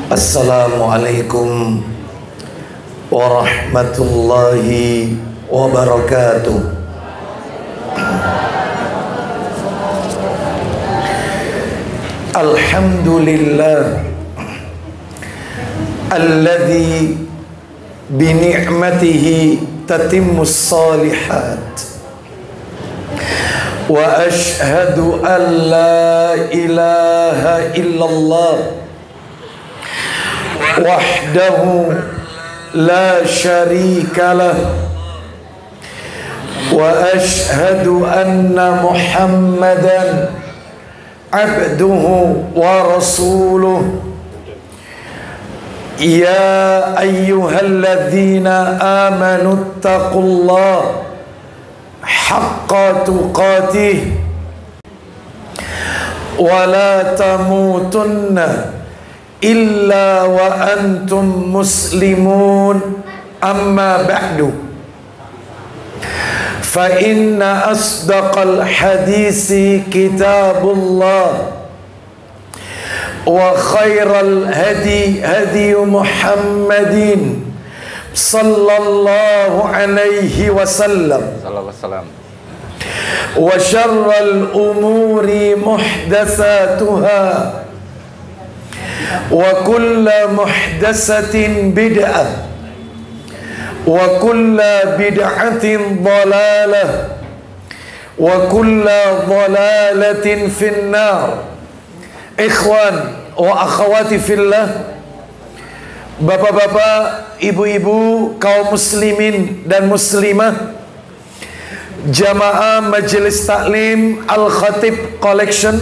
Assalamualaikum warahmatullahi wabarakatuh. Alhamdulillah alladzi bi ni'matihi tatimmus shalihat. Wa ashhadu an la ilaha illallah wahdahu la syarika lah wa ashhadu anna Muhammadan abduhu wa rasuluh. Ya ayyuhalladzina amanu taqullaha haqqa tuqatih wa la tamutunna illa wa antum muslimun. Amma ba'du, fa inna asdaqal hadisi kitabullah wa khairal hadi hadi Muhammadin sallallahu alaihi wasallam wa syarral umuri muhdatsatuha wa kullu muhdatsatin bid'ah wa kullu bid'atin dhalalah wa kullu dhalalatin finnar. Ikhwan wa akhwati fillah, bapak-bapak, ibu-ibu, kaum muslimin dan muslimah, jamaah Majelis Taklim Al-Khatib Collection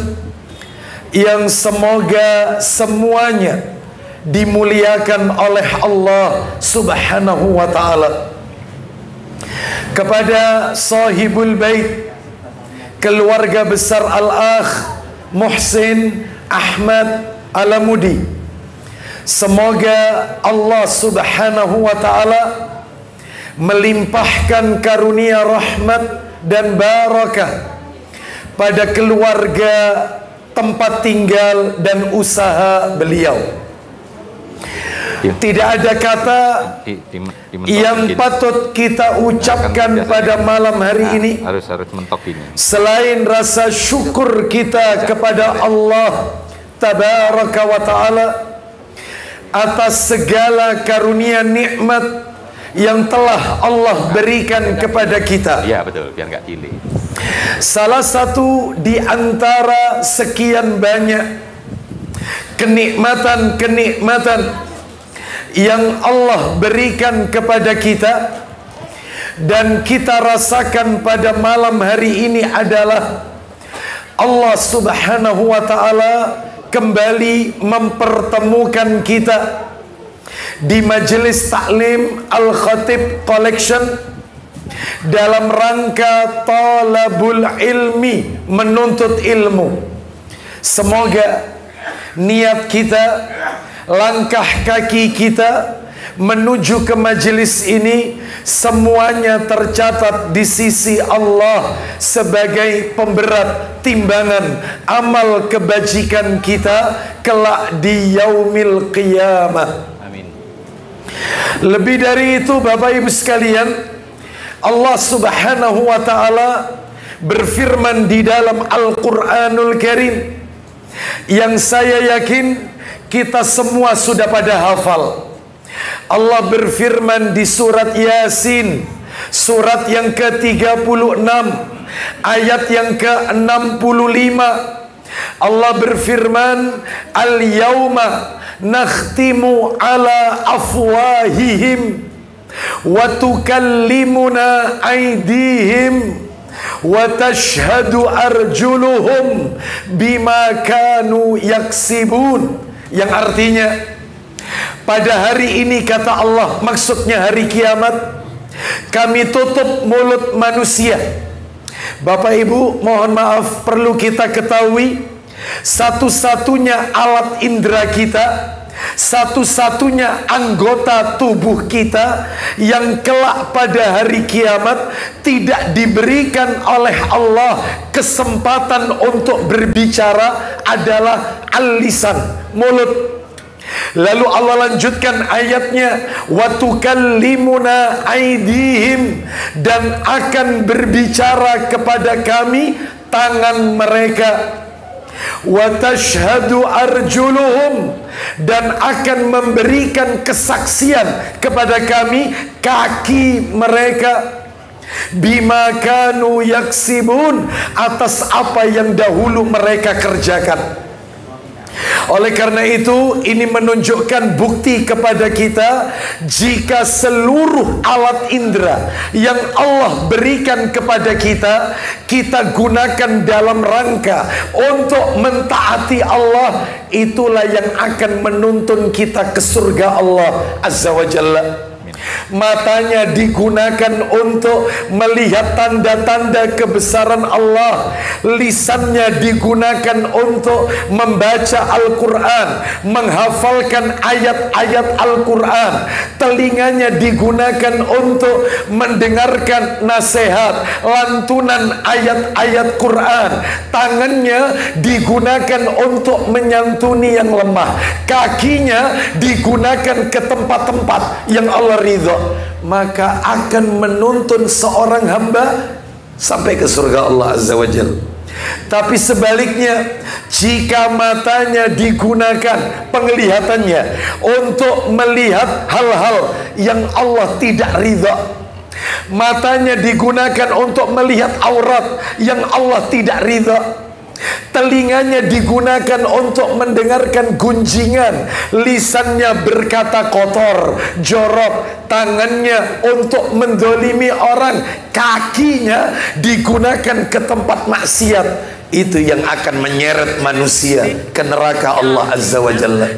yang semoga semuanya dimuliakan oleh Allah Subhanahu wa ta'ala. Kepada sahibul bait, keluarga besar Al-Akh Muhsin Ahmad Alamudi, semoga Allah Subhanahu wa ta'ala melimpahkan karunia rahmat dan barakah pada keluarga, tempat tinggal dan usaha beliau. Tidak ada kata yang patut kita ucapkan pada malam hari ini selain rasa syukur kita kepada Allah Tabaraka wa ta'ala atas segala karunia nikmat yang telah Allah berikan kepada kita. Ya betul, biar nggak delay. Salah satu di antara sekian banyak kenikmatan-kenikmatan yang Allah berikan kepada kita dan kita rasakan pada malam hari ini adalah Allah Subhanahu wa ta'ala kembali mempertemukan kita di Majelis Taklim Al-Khatib Collection dalam rangka talabul ilmi, menuntut ilmu. Semoga niat kita, langkah kaki kita menuju ke majelis ini semuanya tercatat di sisi Allah sebagai pemberat timbangan amal kebajikan kita kelak di yaumil qiyamah. Amin. Lebih dari itu, Bapak Ibu sekalian, Allah Subhanahu wa ta'ala berfirman di dalam Al-Quranul Karim yang saya yakin kita semua sudah pada hafal. Allah berfirman di surat Yasin, surat yang ke-36, ayat yang ke-65. Allah berfirman, Al-yawma nakhtimu ala afwahihim wa tukallimuna aydihim wa tashhadu arjuluhum bima kanu yaksibun. Yang artinya, pada hari ini kata Allah, maksudnya hari kiamat, kami tutup mulut manusia. Bapak Ibu, mohon maaf, perlu kita ketahui, satu-satunya alat indera kita, satu-satunya anggota tubuh kita yang kelak pada hari kiamat tidak diberikan oleh Allah kesempatan untuk berbicara adalah al-lisan, mulut. Lalu Allah lanjutkan ayatnya, wa tukallimuna aydihim, dan akan berbicara kepada kami tangan mereka, wa tashhadu arjuluhum, dan akan memberikan kesaksian kepada kami kaki mereka, bima kanu yaksibun, atas apa yang dahulu mereka kerjakan. Oleh karena itu, ini menunjukkan bukti kepada kita, jika seluruh alat indera yang Allah berikan kepada kita, kita gunakan dalam rangka untuk mentaati Allah, itulah yang akan menuntun kita ke surga Allah Azza wa Jalla. Matanya digunakan untuk melihat tanda-tanda kebesaran Allah, lisannya digunakan untuk membaca Al-Quran, menghafalkan ayat-ayat Al-Quran, telinganya digunakan untuk mendengarkan nasihat, lantunan ayat-ayat Quran, tangannya digunakan untuk menyantuni yang lemah, kakinya digunakan ke tempat-tempat yang Allah ridho, maka akan menuntun seorang hamba sampai ke surga Allah Azza wa Jalla. Tapi sebaliknya, jika matanya digunakan, penglihatannya, untuk melihat hal-hal yang Allah tidak ridha, matanya digunakan untuk melihat aurat yang Allah tidak ridha, telinganya digunakan untuk mendengarkan gunjingan, lisannya berkata kotor, jorok, tangannya untuk mendolimi orang, kakinya digunakan ke tempat maksiat, itu yang akan menyeret manusia ke neraka Allah Azza wa Jalla.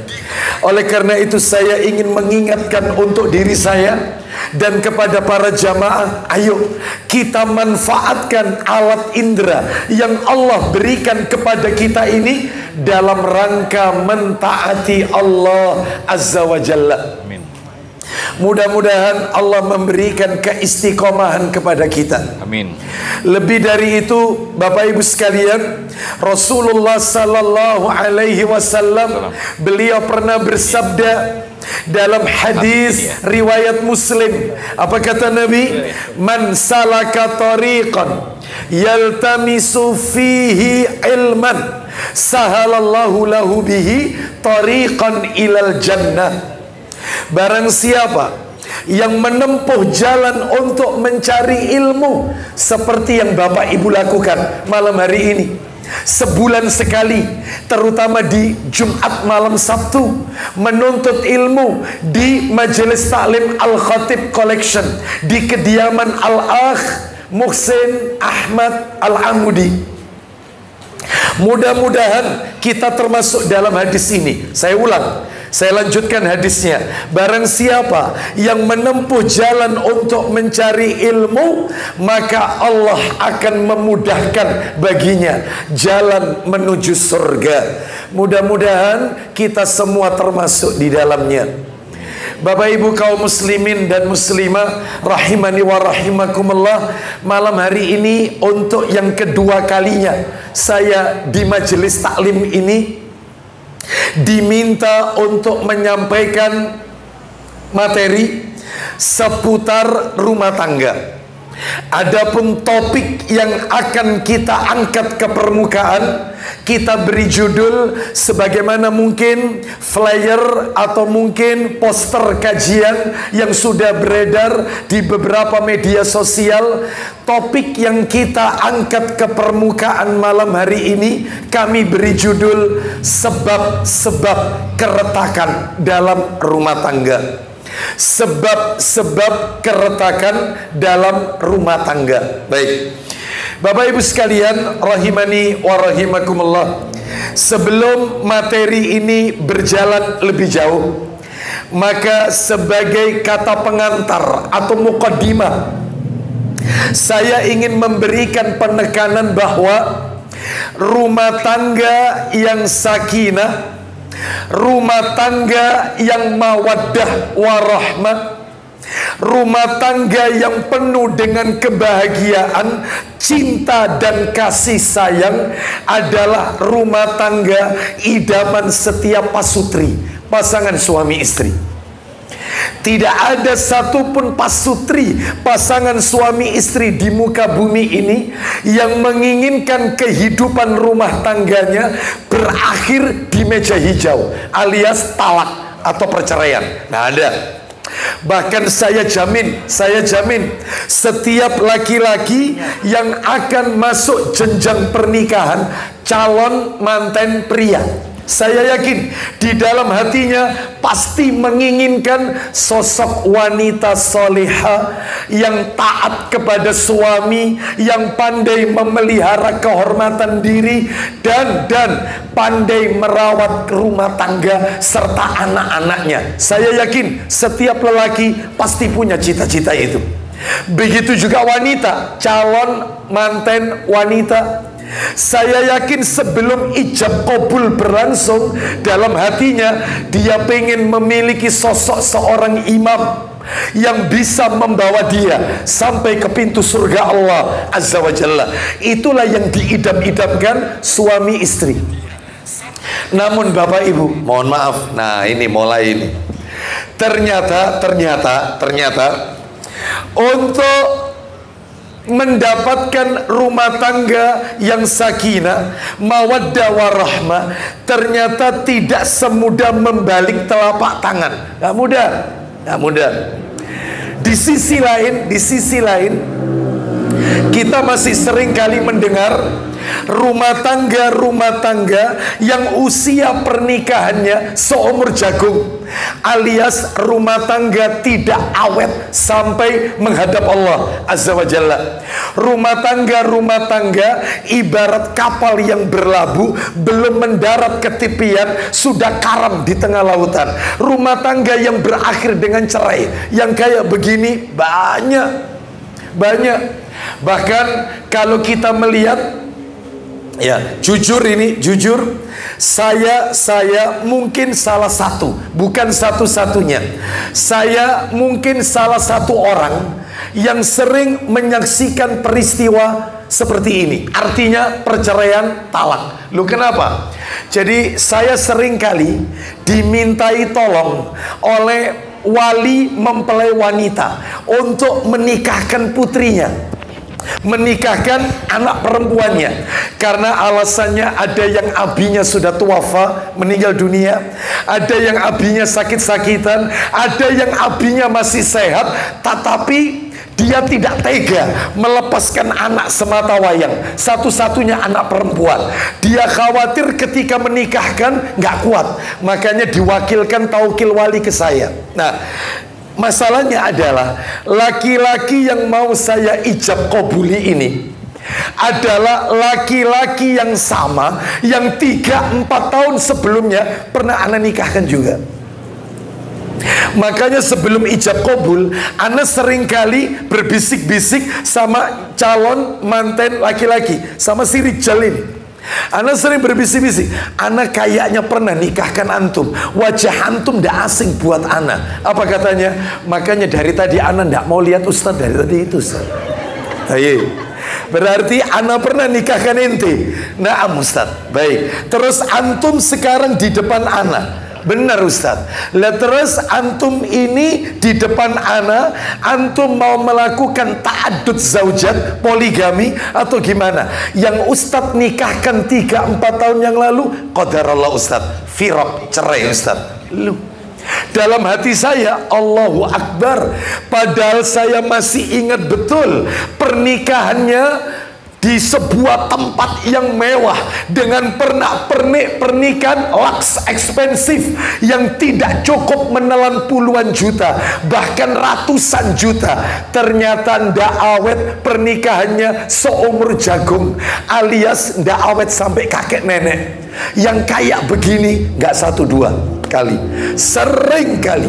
Oleh karena itu, saya ingin mengingatkan untuk diri saya dan kepada para jamaah, ayo kita manfaatkan alat indera yang Allah berikan kepada kita ini dalam rangka mentaati Allah Azza wa Jalla. Mudah-mudahan Allah memberikan keistiqomahan kepada kita. Amin. Lebih dari itu, Bapak Ibu sekalian, Rasulullah sallallahu alaihi wasallam, beliau pernah bersabda dalam hadis riwayat Muslim, apa kata Nabi? Man salaka tariqan yaltamisu fihi ilman sahalallahu lahu bihi tariqan ilal jannah. Barang siapa yang menempuh jalan untuk mencari ilmu seperti yang Bapak Ibu lakukan malam hari ini, sebulan sekali, terutama di Jumat malam Sabtu, menuntut ilmu di Majelis Taklim Al-Khatib Collection di kediaman Al-Akh Muhsin Ahmad Al-Amudi. Mudah-mudahan kita termasuk dalam hadis ini. Saya ulang, saya lanjutkan hadisnya. Barang siapa yang menempuh jalan untuk mencari ilmu, maka Allah akan memudahkan baginya jalan menuju surga. Mudah-mudahan kita semua termasuk di dalamnya. Bapak Ibu kaum muslimin dan muslimah rahimani wa rahimakumullah, malam hari ini untuk yang kedua kalinya saya di majelis taklim ini diminta untuk menyampaikan materi seputar rumah tangga. Adapun topik yang akan kita angkat ke permukaan, kita beri judul sebagaimana mungkin flyer atau mungkin poster kajian yang sudah beredar di beberapa media sosial. Topik yang kita angkat ke permukaan malam hari ini kami beri judul sebab-sebab keretakan dalam rumah tangga. Sebab-sebab keretakan dalam rumah tangga. Baik, Bapak Ibu sekalian rahimani wa rahimakumullah, sebelum materi ini berjalan lebih jauh, maka sebagai kata pengantar atau muqaddimah, saya ingin memberikan penekanan bahwa rumah tangga yang sakinah, rumah tangga yang mawaddah warahmah, rumah tangga yang penuh dengan kebahagiaan, cinta dan kasih sayang adalah rumah tangga idaman setiap pasutri, pasangan suami istri. Tidak ada satupun pasutri pasangan suami istri di muka bumi ini yang menginginkan kehidupan rumah tangganya berakhir di meja hijau alias talak atau perceraian. Nah, ada. Bahkan saya jamin setiap laki-laki yang akan masuk jenjang pernikahan, calon manten pria, saya yakin di dalam hatinya pasti menginginkan sosok wanita soleha yang taat kepada suami, yang pandai memelihara kehormatan diri dan pandai merawat rumah tangga serta anak-anaknya. Saya yakin setiap lelaki pasti punya cita-cita itu. Begitu juga wanita, calon manten wanita. Saya yakin sebelum ijab kabul berlangsung, dalam hatinya dia pengen memiliki sosok seorang imam yang bisa membawa dia sampai ke pintu surga Allah Azza wa Jalla. Itulah yang diidam-idamkan suami istri. Namun Bapak Ibu, mohon maaf, nah ini mulai ini. Ternyata untuk mendapatkan rumah tangga yang sakinah, mawaddah warahmah, ternyata tidak semudah membalik telapak tangan. Gak mudah. Di sisi lain, kita masih sering kali mendengar rumah tangga yang usia pernikahannya seumur jagung, alias rumah tangga tidak awet sampai menghadap Allah Azza wa Jalla. Rumah tangga ibarat kapal yang berlabuh, belum mendarat ke tepian sudah karam di tengah lautan. Rumah tangga yang berakhir dengan cerai yang kayak begini banyak. Bahkan kalau kita melihat, ya jujur, saya mungkin salah satu, bukan satu-satunya. Saya mungkin salah satu orang yang sering menyaksikan peristiwa seperti ini. Artinya perceraian, talak. Lu kenapa? Jadi saya sering kali dimintai tolong oleh wali mempelai wanita untuk menikahkan putrinya, menikahkan anak perempuannya, karena alasannya ada yang abinya sudah tuafa, meninggal dunia, ada yang abinya sakit-sakitan, ada yang abinya masih sehat, tetapi dia tidak tega melepaskan anak semata wayang, satu-satunya anak perempuan. Dia khawatir ketika menikahkan nggak kuat, makanya diwakilkan taukil wali ke saya. Nah, masalahnya adalah laki-laki yang mau saya ijab kabuli ini adalah laki-laki yang sama, yang 3-4 tahun sebelumnya pernah ana nikahkan juga. Makanya sebelum ijab kabul, ana seringkali berbisik-bisik sama calon manten laki-laki, sama si Rijal ini. Ana sering berbisik-bisik, ana kayaknya pernah nikahkan antum, wajah antum ndak asing buat ana. Apa katanya? Makanya dari tadi ana ndak mau lihat ustaz, dari tadi itu ustaz. Ayo. Berarti ana pernah nikahkan ente. Naam ustaz. Baik. Terus antum sekarang di depan ana. Benar Ustaz. Lah terus antum ini di depan ana, antum mau melakukan ta'addud zaujat, poligami atau gimana? Yang Ustaz nikahkan 3-4 tahun yang lalu, qadarallah Ustaz, firaq, cerai Ustaz. Lu dalam hati saya, Allahu Akbar, padahal saya masih ingat betul pernikahannya di sebuah tempat yang mewah dengan pernak-pernik pernikahan lux ekspensif yang tidak cukup menelan puluhan juta, bahkan ratusan juta. Ternyata ndak awet, pernikahannya seumur jagung, alias ndak awet sampai kakek nenek. Yang kayak begini nggak 1-2 kali, sering kali.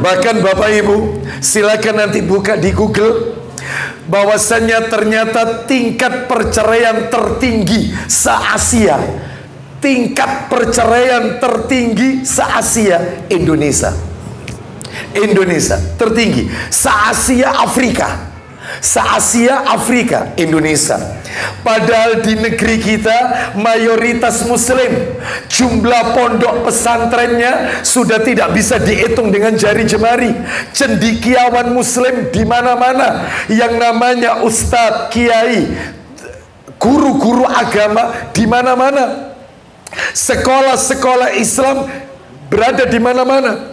Bahkan Bapak Ibu silakan nanti buka di Google, bahwasannya ternyata tingkat perceraian tertinggi se-Asia, tingkat perceraian tertinggi se-Asia Indonesia tertinggi, se-Asia Afrika, Se-Asia, Afrika, Indonesia. Padahal di negeri kita mayoritas muslim. Jumlah pondok pesantrennya sudah tidak bisa dihitung dengan jari jemari. Cendekiawan muslim di mana-mana. Yang namanya ustadz, kiai, guru-guru agama di mana-mana. Sekolah-sekolah Islam berada di mana-mana.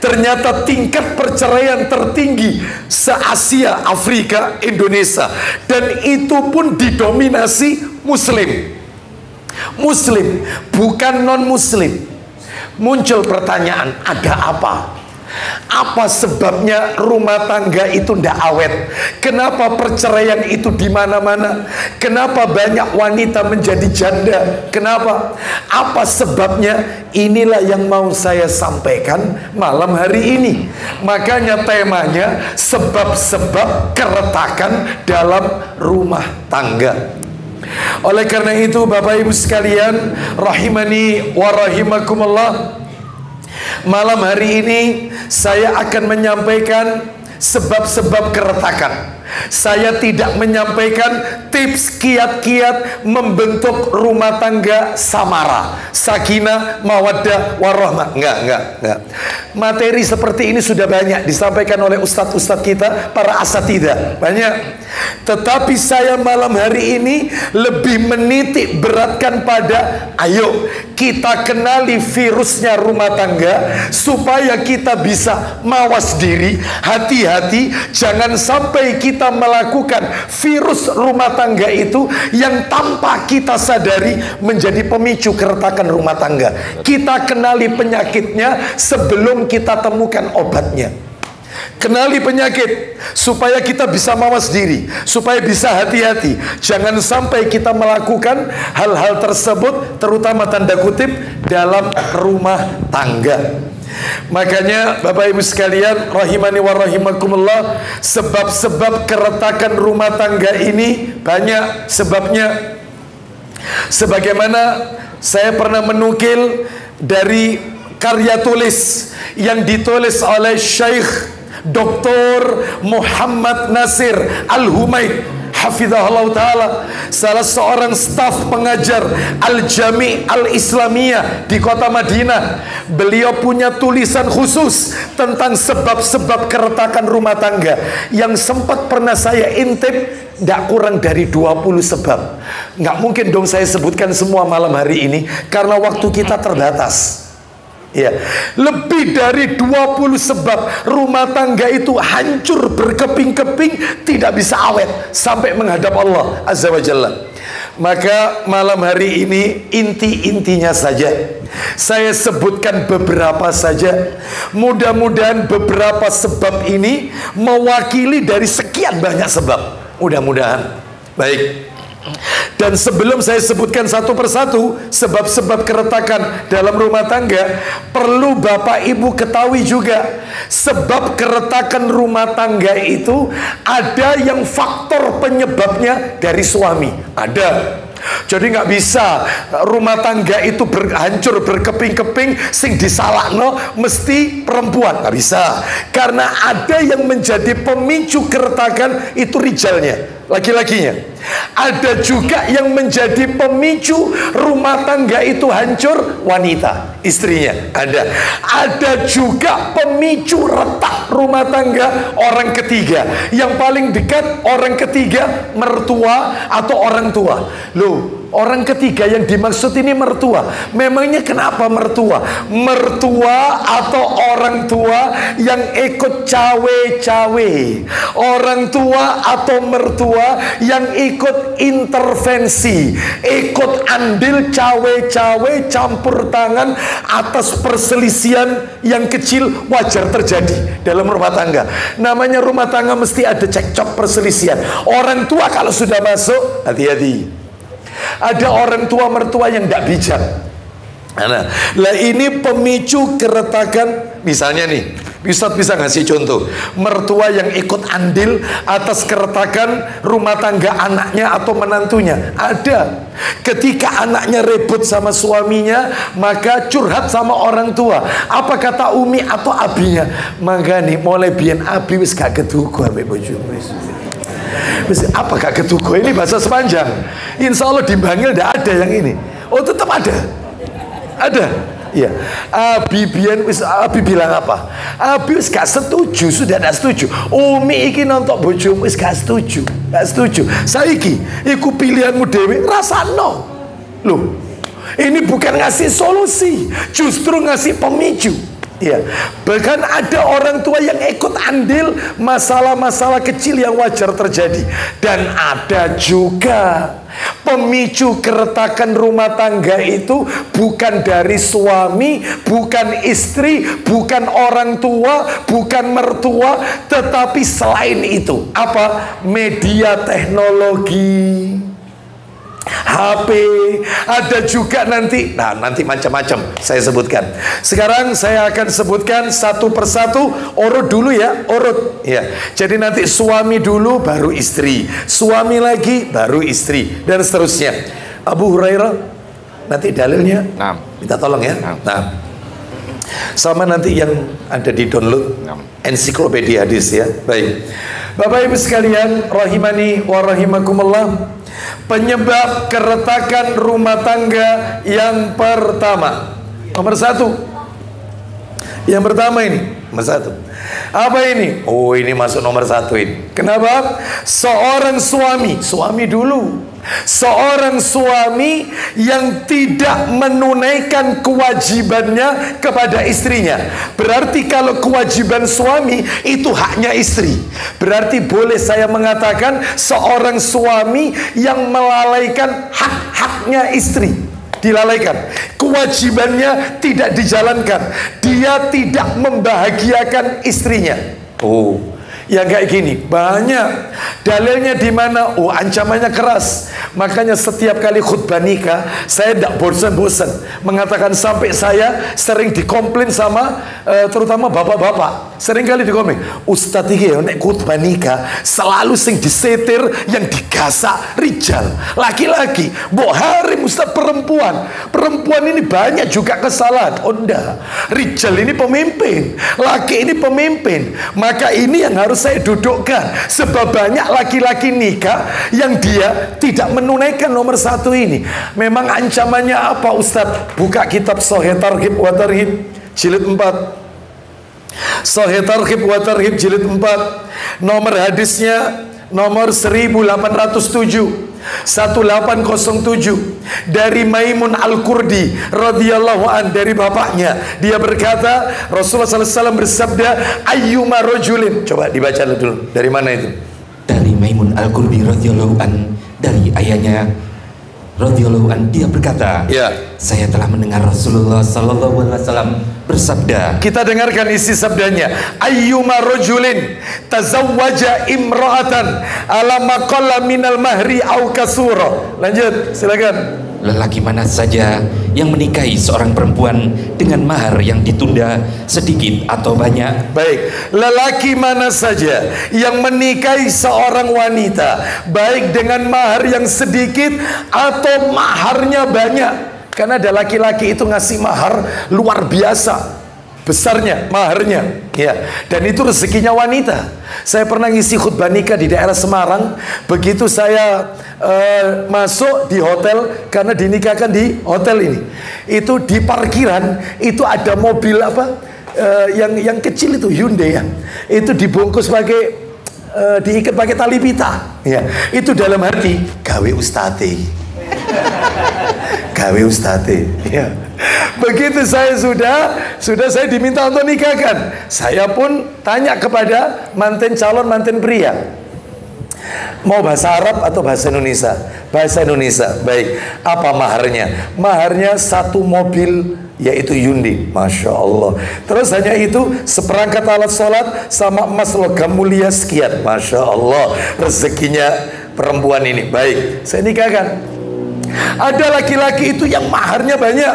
Ternyata tingkat perceraian tertinggi se-Asia, Afrika, Indonesia. Dan itu pun didominasi muslim. Muslim, bukan non-muslim. Muncul pertanyaan, ada apa? Apa sebabnya rumah tangga itu tidak awet? Kenapa perceraian itu di mana-mana? Kenapa banyak wanita menjadi janda? Kenapa? Apa sebabnya? Inilah yang mau saya sampaikan malam hari ini. Makanya temanya sebab-sebab keretakan dalam rumah tangga. Oleh karena itu Bapak Ibu sekalian, rahimani wa rahimakumullah, malam hari ini saya akan menyampaikan sebab-sebab keretakan. Saya tidak menyampaikan tips kiat-kiat membentuk rumah tangga samara, sakinah, mawaddah, warahmah. Enggak. Materi seperti ini sudah banyak disampaikan oleh ustadz-ustadz kita, para asatidzah, banyak. Tetapi saya malam hari ini lebih menitik beratkan pada, ayo kita kenali virusnya rumah tangga supaya kita bisa mawas diri, hati-hati, jangan sampai kita melakukan virus rumah tangga itu yang tanpa kita sadari menjadi pemicu keretakan rumah tangga. Kita kenali penyakitnya sebelum kita temukan obatnya. Kenali penyakit supaya kita bisa mawas diri, supaya bisa hati-hati. Jangan sampai kita melakukan hal-hal tersebut, terutama tanda kutip, dalam rumah tangga. Makanya Bapak Ibu sekalian, rahimani wa rahimakumullah, sebab-sebab keretakan rumah tangga ini banyak sebabnya. Sebagaimana saya pernah menukil dari karya tulis yang ditulis oleh Syekh Dr. Muhammad Nasir Al-Humaid hafizahullah ta'ala, salah seorang staf pengajar Al-Jami' Al-Islamiyah di kota Madinah. Beliau punya tulisan khusus tentang sebab-sebab keretakan rumah tangga yang sempat pernah saya intip. Tidak kurang dari 20 sebab. Nggak mungkin dong saya sebutkan semua malam hari ini karena waktu kita terbatas. Ya, lebih dari 20 sebab rumah tangga itu hancur berkeping-keping, tidak bisa awet sampai menghadap Allah Azza wa Jalla. Maka malam hari ini inti-intinya saja saya sebutkan beberapa saja. Mudah-mudahan beberapa sebab ini mewakili dari sekian banyak sebab. Mudah-mudahan. Baik. Dan sebelum saya sebutkan satu persatu sebab-sebab keretakan dalam rumah tangga, perlu Bapak Ibu ketahui juga, sebab keretakan rumah tangga itu ada yang faktor penyebabnya dari suami. Ada. Jadi nggak bisa rumah tangga itu hancur berkeping-keping sing disalahno mesti perempuan, nggak bisa. Karena ada yang menjadi pemicu keretakan itu rijalnya, laki-lakinya. Ada juga yang menjadi pemicu rumah tangga itu hancur, wanita, istrinya. Ada juga pemicu retak rumah tangga, orang ketiga. Yang paling dekat orang ketiga, mertua atau orang tua. Loh, orang ketiga yang dimaksud ini mertua. Memangnya kenapa mertua? Mertua atau orang tua yang ikut cawe-cawe. Orang tua atau mertua yang ikut intervensi, ikut andil cawe-cawe, campur tangan atas perselisihan yang kecil, wajar terjadi dalam rumah tangga. Namanya rumah tangga mesti ada cekcok, perselisihan. Orang tua kalau sudah masuk, hati-hati. Ada orang tua mertua yang tidak bijak. Nah, ini pemicu keretakan. Misalnya nih, Ustadz bisa ngasih contoh mertua yang ikut andil atas keretakan rumah tangga anaknya atau menantunya. Ada. Ketika anaknya ribut sama suaminya, maka curhat sama orang tua. Apa kata umi atau abinya? Maka nih mulai biyen abi wis gak keduga ambek bojomu. Apa gak ketugo? Ini bahasa sepanjang. Insya Allah di Bangil tidak ada yang ini. Oh tetap ada. Ada. Iya. Abi bilang apa? Abi wis gak setuju, sudah tidak setuju. Umi iki nonton bojomu wis gak setuju. Gak setuju. Saiki iku pilihanmu dewe, rasano. Loh, ini bukan ngasih solusi, justru ngasih pemicu. Ya, bahkan ada orang tua yang ikut andil masalah-masalah kecil yang wajar terjadi. Dan ada juga pemicu keretakan rumah tangga itu bukan dari suami, bukan istri, bukan orang tua, bukan mertua, tetapi selain itu apa? Media teknologi, HP, ada juga nanti. Nah, nanti macam-macam saya sebutkan. Sekarang saya akan sebutkan satu persatu. Urut dulu ya, urut ya. Jadi nanti suami dulu baru istri, suami lagi baru istri, dan seterusnya. Abu Hurairah, nanti dalilnya minta tolong ya. Nah, sama nanti yang ada di download ensiklopedia hadis ya. Baik, Bapak Ibu sekalian, rahimani wa rahimakumullah. Penyebab keretakan rumah tangga yang pertama, nomor satu. Yang pertama ini, nomor satu. Apa ini? Oh, ini masuk nomor satu ini. Kenapa? Seorang suami dulu. Seorang suami yang tidak menunaikan kewajibannya kepada istrinya. Berarti kalau kewajiban suami itu haknya istri, berarti boleh saya mengatakan seorang suami yang melalaikan hak-haknya istri. Dilalaikan, kewajibannya tidak dijalankan, dia tidak membahagiakan istrinya. Oh, yang kayak gini banyak. Dalilnya di mana? Oh, ancamannya keras. Makanya setiap kali khutbah nikah saya tidak bosan-bosan mengatakan, sampai saya sering dikomplain sama terutama bapak-bapak. Sering kali dikomplain, Ustadz iki nek khutbah nikah selalu sing disetir yang digasak rijal, laki-laki. Mbok harim Ustadz perempuan ini banyak juga kesalahan. Oh enggak, rijal ini pemimpin, laki ini pemimpin. Maka ini yang harus saya dudukkan, sebab banyak laki-laki nikah yang dia tidak menunaikan nomor satu ini. Memang ancamannya apa Ustadz? Buka kitab Sahih Targhib wa Tarhib jilid 4. Sahih Targhib wa Tarhib jilid 4. Nomor hadisnya nomor 1807 1807 dari Maimun Al-Qurdi radhiyallahu an, dari bapaknya. Dia berkata, Rasulullah SAW bersabda, ayyuma rajulin. Coba dibaca dulu. Dari mana itu? Dari Maimun Al-Qurdi radhiyallahu an, dari ayahnya radhiyallahu an, dia berkata, ya, saya telah mendengar Rasulullah sallallahu alaihi wasallam bersabda. Kita dengarkan isi sabdanya. Ayyuma rajulin tazawwaja imra'atan ala maqalla minal mahri au kasura. Lanjut, silakan. Lelaki mana saja yang menikahi seorang perempuan dengan mahar yang ditunda sedikit atau banyak. Baik, lelaki mana saja yang menikahi seorang wanita baik dengan mahar yang sedikit atau maharnya banyak. Karena ada laki-laki itu ngasih mahar luar biasa besarnya maharnya, ya, dan itu rezekinya wanita. Saya pernah ngisi khutbah nikah di daerah Semarang. Begitu saya masuk di hotel, karena dinikahkan di hotel ini, itu di parkiran itu ada mobil apa yang kecil itu Hyundai ya, itu dibungkus pakai diikat pakai tali pita, ya. Itu dalam hati, gawe ustate. Gawe ustate, ya. Begitu saya sudah saya diminta untuk nikahkan, saya pun tanya kepada calon manten pria, mau bahasa Arab atau bahasa Indonesia? Bahasa Indonesia. Baik, apa maharnya? Maharnya satu mobil, yaitu Hyundai. Masya Allah. Terus hanya itu, seperangkat alat sholat sama emas logam mulia sekian. Masya Allah, rezekinya perempuan ini. Baik, saya nikahkan. Ada laki-laki itu yang maharnya banyak,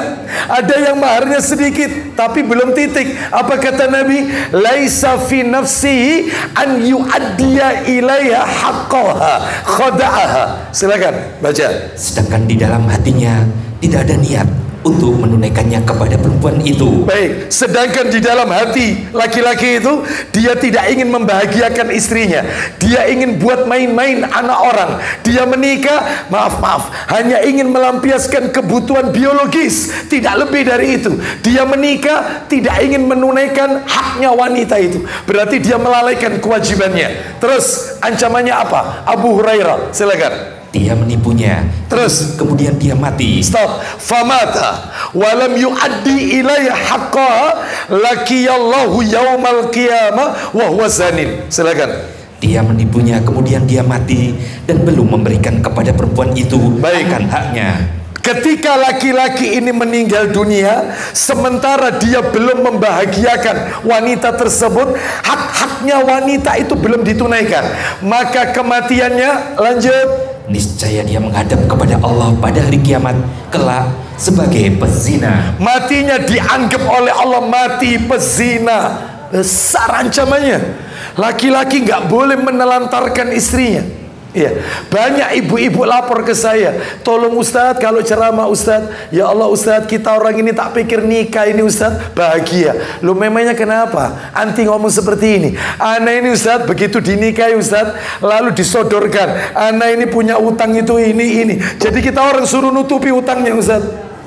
ada yang maharnya sedikit, tapi belum titik. Apa kata Nabi? Laisa fi nafsihi an yu'addiya ilaiha haqqaha khada'aha. Silakan baca. Sedangkan di dalam hatinya tidak ada niat untuk menunaikannya kepada perempuan itu. Baik, sedangkan di dalam hati laki-laki itu, dia tidak ingin membahagiakan istrinya, dia ingin buat main-main anak orang. Dia menikah, maaf, hanya ingin melampiaskan kebutuhan biologis, tidak lebih dari itu. Dia menikah tidak ingin menunaikan haknya wanita itu, berarti dia melalaikan kewajibannya. Terus ancamannya apa? Abu Hurairah, silakan. Dia menipunya, terus kemudian dia mati. Stop. Famata walam yuaddi ilayya haqqaha laqiyallahu yaumal qiyamah wa huwa zanin. Silakan. Dia menipunya, kemudian dia mati dan belum memberikan kepada perempuan itu akan haknya. Ketika laki-laki ini meninggal dunia, sementara dia belum membahagiakan wanita tersebut, hak-haknya wanita itu belum ditunaikan, maka kematiannya, lanjut, niscaya dia menghadap kepada Allah pada hari kiamat kelak sebagai pezina. Matinya dianggap oleh Allah mati pezina. Besar ancamannya. Laki-laki nggak boleh menelantarkan istrinya. Iya, banyak ibu-ibu lapor ke saya, tolong Ustadz kalau ceramah Ustadz, ya Allah Ustadz, kita orang ini tak pikir nikah ini Ustadz bahagia. Lu memangnya kenapa? Anti ngomong seperti ini. Anak ini Ustadz begitu dinikahi Ustadz, lalu disodorkan, anak ini punya utang itu ini. Jadi kita orang suruh nutupi utangnya Ustadz.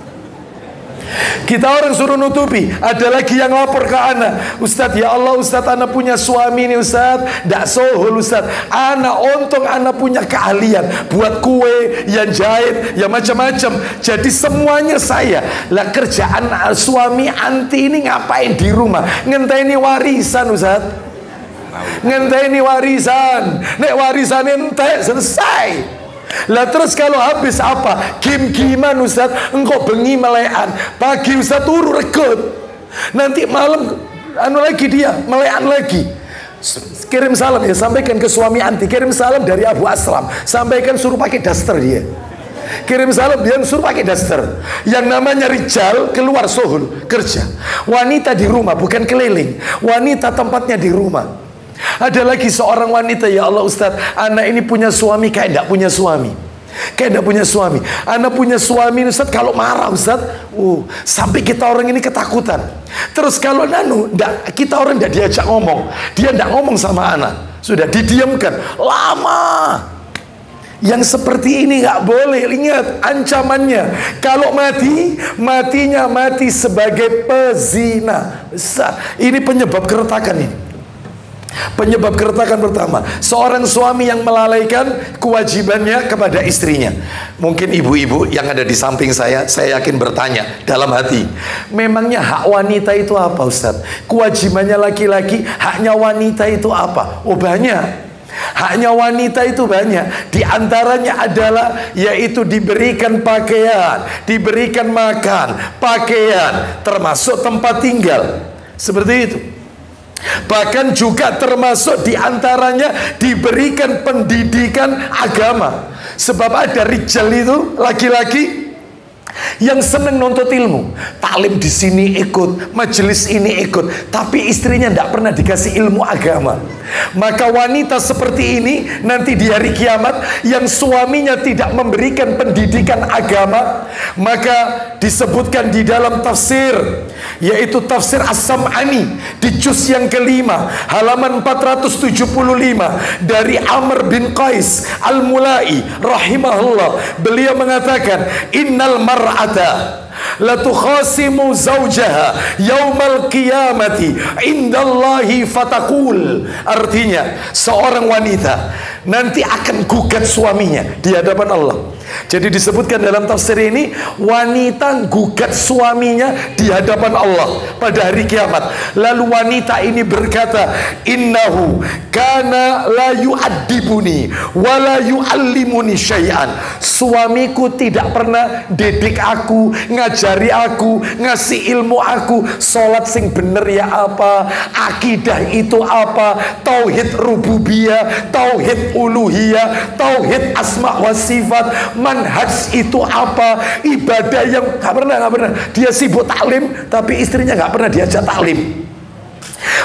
Kita orang suruh nutupi. Ada lagi yang lapor ke anak, Ustadz, ya Allah Ustadz, anak punya suami ini Ustadz, ndak sohul Ustadz, anak untung anak punya keahlian buat kue, yang jahit, ya macam-macam. Jadi semuanya saya. Lah kerjaan suami anti ini ngapain di rumah? Ngenteni warisan Ustadz, ngenteni warisan. Nek warisan entek selesai. Lah terus kalau habis apa? Game-giman Ustaz, engkau bengi melekan, pagi Ustaz turu regut, nanti malam anu lagi dia melekan lagi. Kirim salam ya, sampaikan ke suami anti, kirim salam dari Abu Aslam, sampaikan suruh pakai daster dia. Kirim salam dia suruh pakai daster. Yang namanya rijal keluar sohul kerja, wanita di rumah bukan keliling, wanita tempatnya di rumah. Ada lagi seorang wanita, ya Allah Ustadz, anak ini punya suami kayak tidak punya suami, kayak tidak punya suami. Anak punya suami Ustadz, kalau marah Ustadz, sampai kita orang ini ketakutan. Terus kalau kita orang tidak diajak ngomong, dia tidak ngomong sama anak, sudah didiamkan lama. Yang seperti ini nggak boleh. Ingat ancamannya, kalau matinya mati sebagai pezina. Besar. Ini penyebab keretakan ini. Penyebab keretakan pertama, seorang suami yang melalaikan kewajibannya kepada istrinya. Mungkin ibu-ibu yang ada di samping saya yakin bertanya dalam hati, memangnya hak wanita itu apa Ustaz? Kewajibannya laki-laki, haknya wanita itu apa? Oh banyak. Haknya wanita itu banyak. Di antaranya adalah yaitu diberikan pakaian, diberikan makan, pakaian, termasuk tempat tinggal. Seperti itu. Bahkan juga termasuk diantaranya diberikan pendidikan agama. Sebab ada rijal itu laki-laki yang senang nuntut ilmu, taklim di sini ikut, majelis ini ikut, tapi istrinya tidak pernah dikasih ilmu agama. Maka wanita seperti ini nanti di hari kiamat yang suaminya tidak memberikan pendidikan agama, maka disebutkan di dalam tafsir, yaitu tafsir As-Sam'ani di juz yang kelima halaman 475 dari Amr bin Qais Al-Mulai rahimahullah. Beliau mengatakan, innal mar'ata la tukhasimu zawjaha yaumal qiyamati indallahi fataqul. Artinya seorang wanita nanti akan gugat suaminya di hadapan Allah. Jadi disebutkan dalam tafsir ini, wanita gugat suaminya di hadapan Allah pada hari kiamat. Lalu wanita ini berkata, innahu kana la yu'addibuni wa la yu'allimuni syai'an. Suamiku tidak pernah didik aku, ngajari aku, ngasih ilmu aku. Sholat sing bener ya apa, akidah itu apa, tauhid rububiyah, tauhid uluhiyah, tauhid asma wa sifat, manhaj itu apa, ibadah yang nggak pernah. Dia sibuk taklim, tapi istrinya nggak pernah diajak taklim.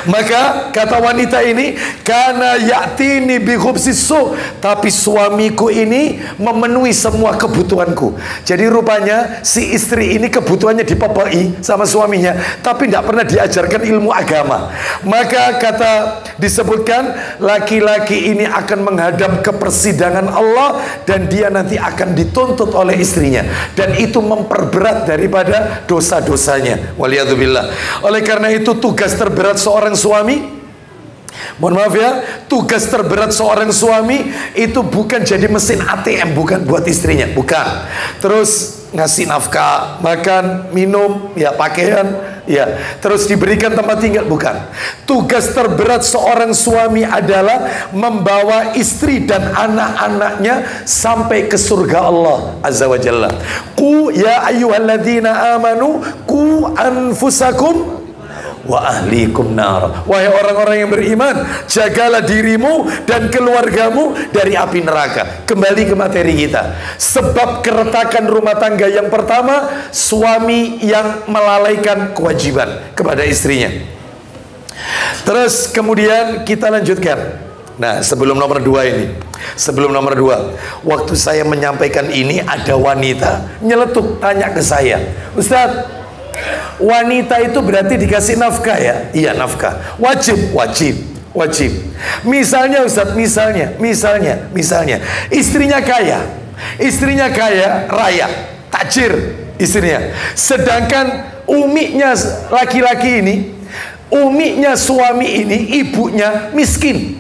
Maka kata wanita ini, karena ya'tini bi khubsis su, tapi suamiku ini memenuhi semua kebutuhanku. Jadi rupanya si istri ini kebutuhannya dipepei sama suaminya, tapi tidak pernah diajarkan ilmu agama. Maka kata disebutkan, laki-laki ini akan menghadap ke persidangan Allah dan dia nanti akan dituntut oleh istrinya, dan itu memperberat daripada dosa-dosanya. Waliyadzubillah. Oleh karena itu tugas terberat seorang suami, mohon maaf ya, tugas terberat seorang suami itu bukan jadi mesin ATM, bukan buat istrinya, bukan. Terus ngasih nafkah, makan, minum, ya pakaian, ya terus diberikan tempat tinggal, bukan. Tugas terberat seorang suami adalah membawa istri dan anak-anaknya sampai ke surga Allah Azza wa Jalla. Qu ya ayyuhalladzina amanu qu anfusakum wa ahlikum nar. Wahai orang-orang yang beriman, jagalah dirimu dan keluargamu dari api neraka. Kembali ke materi kita. Sebab keretakan rumah tangga yang pertama, suami yang melalaikan kewajiban kepada istrinya. Terus kemudian kita lanjutkan. Nah, sebelum nomor 2 ini, sebelum nomor 2, waktu saya menyampaikan ini ada wanita nyeletuk tanya ke saya, Ustadz, wanita itu berarti dikasih nafkah ya? Iya, nafkah. Wajib, wajib, wajib. Misalnya Ustadz, misalnya istrinya kaya raya, tajir istrinya. Sedangkan umiknya laki-laki ini, umiknya suami ini, ibunya miskin.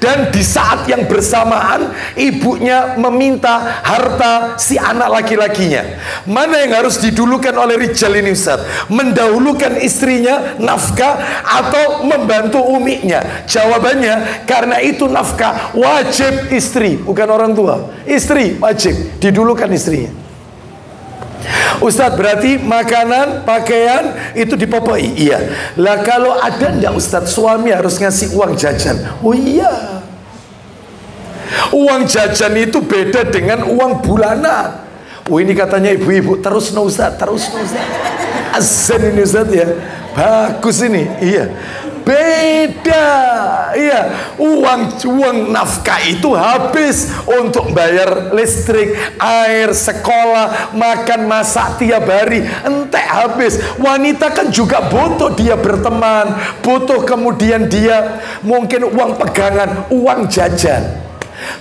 Dan di saat yang bersamaan ibunya meminta harta si anak laki-lakinya. Mana yang harus didulukan oleh rijal ini Ustaz? Mendahulukan istrinya nafkah atau membantu umiknya? Jawabannya, karena itu nafkah wajib istri, bukan orang tua. Istri wajib didulukan istrinya. Ustadz, berarti makanan, pakaian itu dipopoi? Iya. Lah kalau ada enggak Ustadz, suami harus ngasih uang jajan? Oh iya. Uang jajan itu beda dengan uang bulanan. Oh ini katanya ibu-ibu, terus no Ustadz, terus no Ustadz. Azan ini Ustadz ya. Bagus ini. Iya. Beda, iya. Uang nafkah itu habis untuk bayar listrik, air, sekolah, makan, masak tiap hari, entek habis. Wanita kan juga butuh dia berteman, butuh kemudian dia mungkin uang pegangan, uang jajan.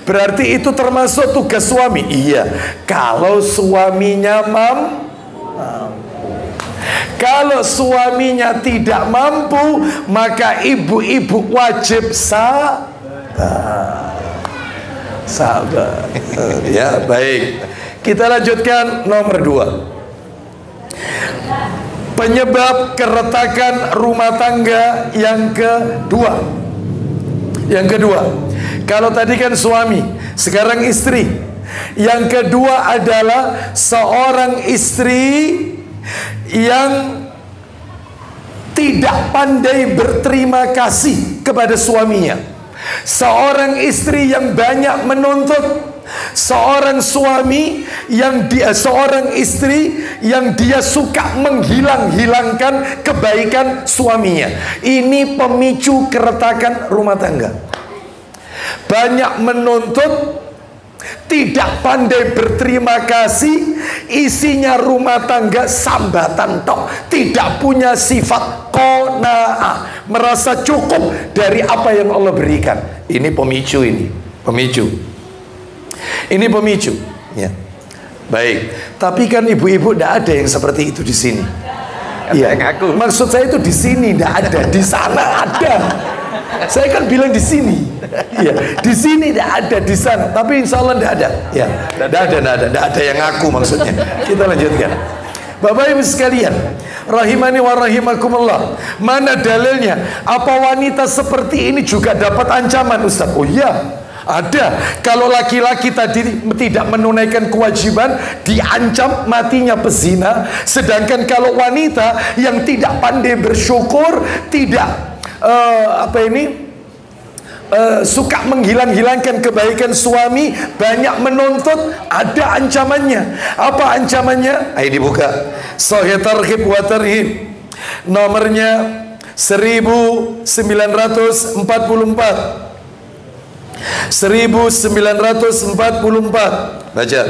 Berarti itu termasuk tugas suami. Iya, kalau suaminya Kalau suaminya tidak mampu, maka ibu-ibu wajib sabar. Ya, baik. Kita lanjutkan nomor 2. Penyebab keretakan rumah tangga yang kedua. Kalau tadi kan suami, sekarang istri. Yang kedua adalah seorang istri yang tidak pandai berterima kasih kepada suaminya. Seorang istri yang banyak menuntut, seorang istri yang dia suka menghilangkan kebaikan suaminya. Ini pemicu keretakan rumah tangga. Banyak menuntut, tidak pandai berterima kasih, isinya rumah tangga sambatan tok, tidak punya sifat qanaah, merasa cukup dari apa yang Allah berikan. Ini pemicu, ini pemicu ya. Baik, tapi kan ibu-ibu tidak ada yang seperti itu di sini. Iya, maksud saya itu di sini tidak ada, di sana ada. Saya kan bilang di sini, ya, di sini tidak ada, di sana, tapi insya Allah tidak ada, ya, tidak ada yang ngaku maksudnya. Kita lanjutkan, Bapak Ibu sekalian, rahimani wa rahimakumullah. Mana dalilnya? Apa wanita seperti ini juga dapat ancaman, Ustaz? Oh iya, ada. Kalau laki-laki tadi tidak menunaikan kewajiban, diancam matinya pezina. Sedangkan kalau wanita yang tidak pandai bersyukur, tidak suka menghilangkan kebaikan suami, banyak menuntut, ada ancamannya. Apa ancamannya? Ayo dibuka Sahih Targhib wa Tarhib, nomornya 1944. Baca.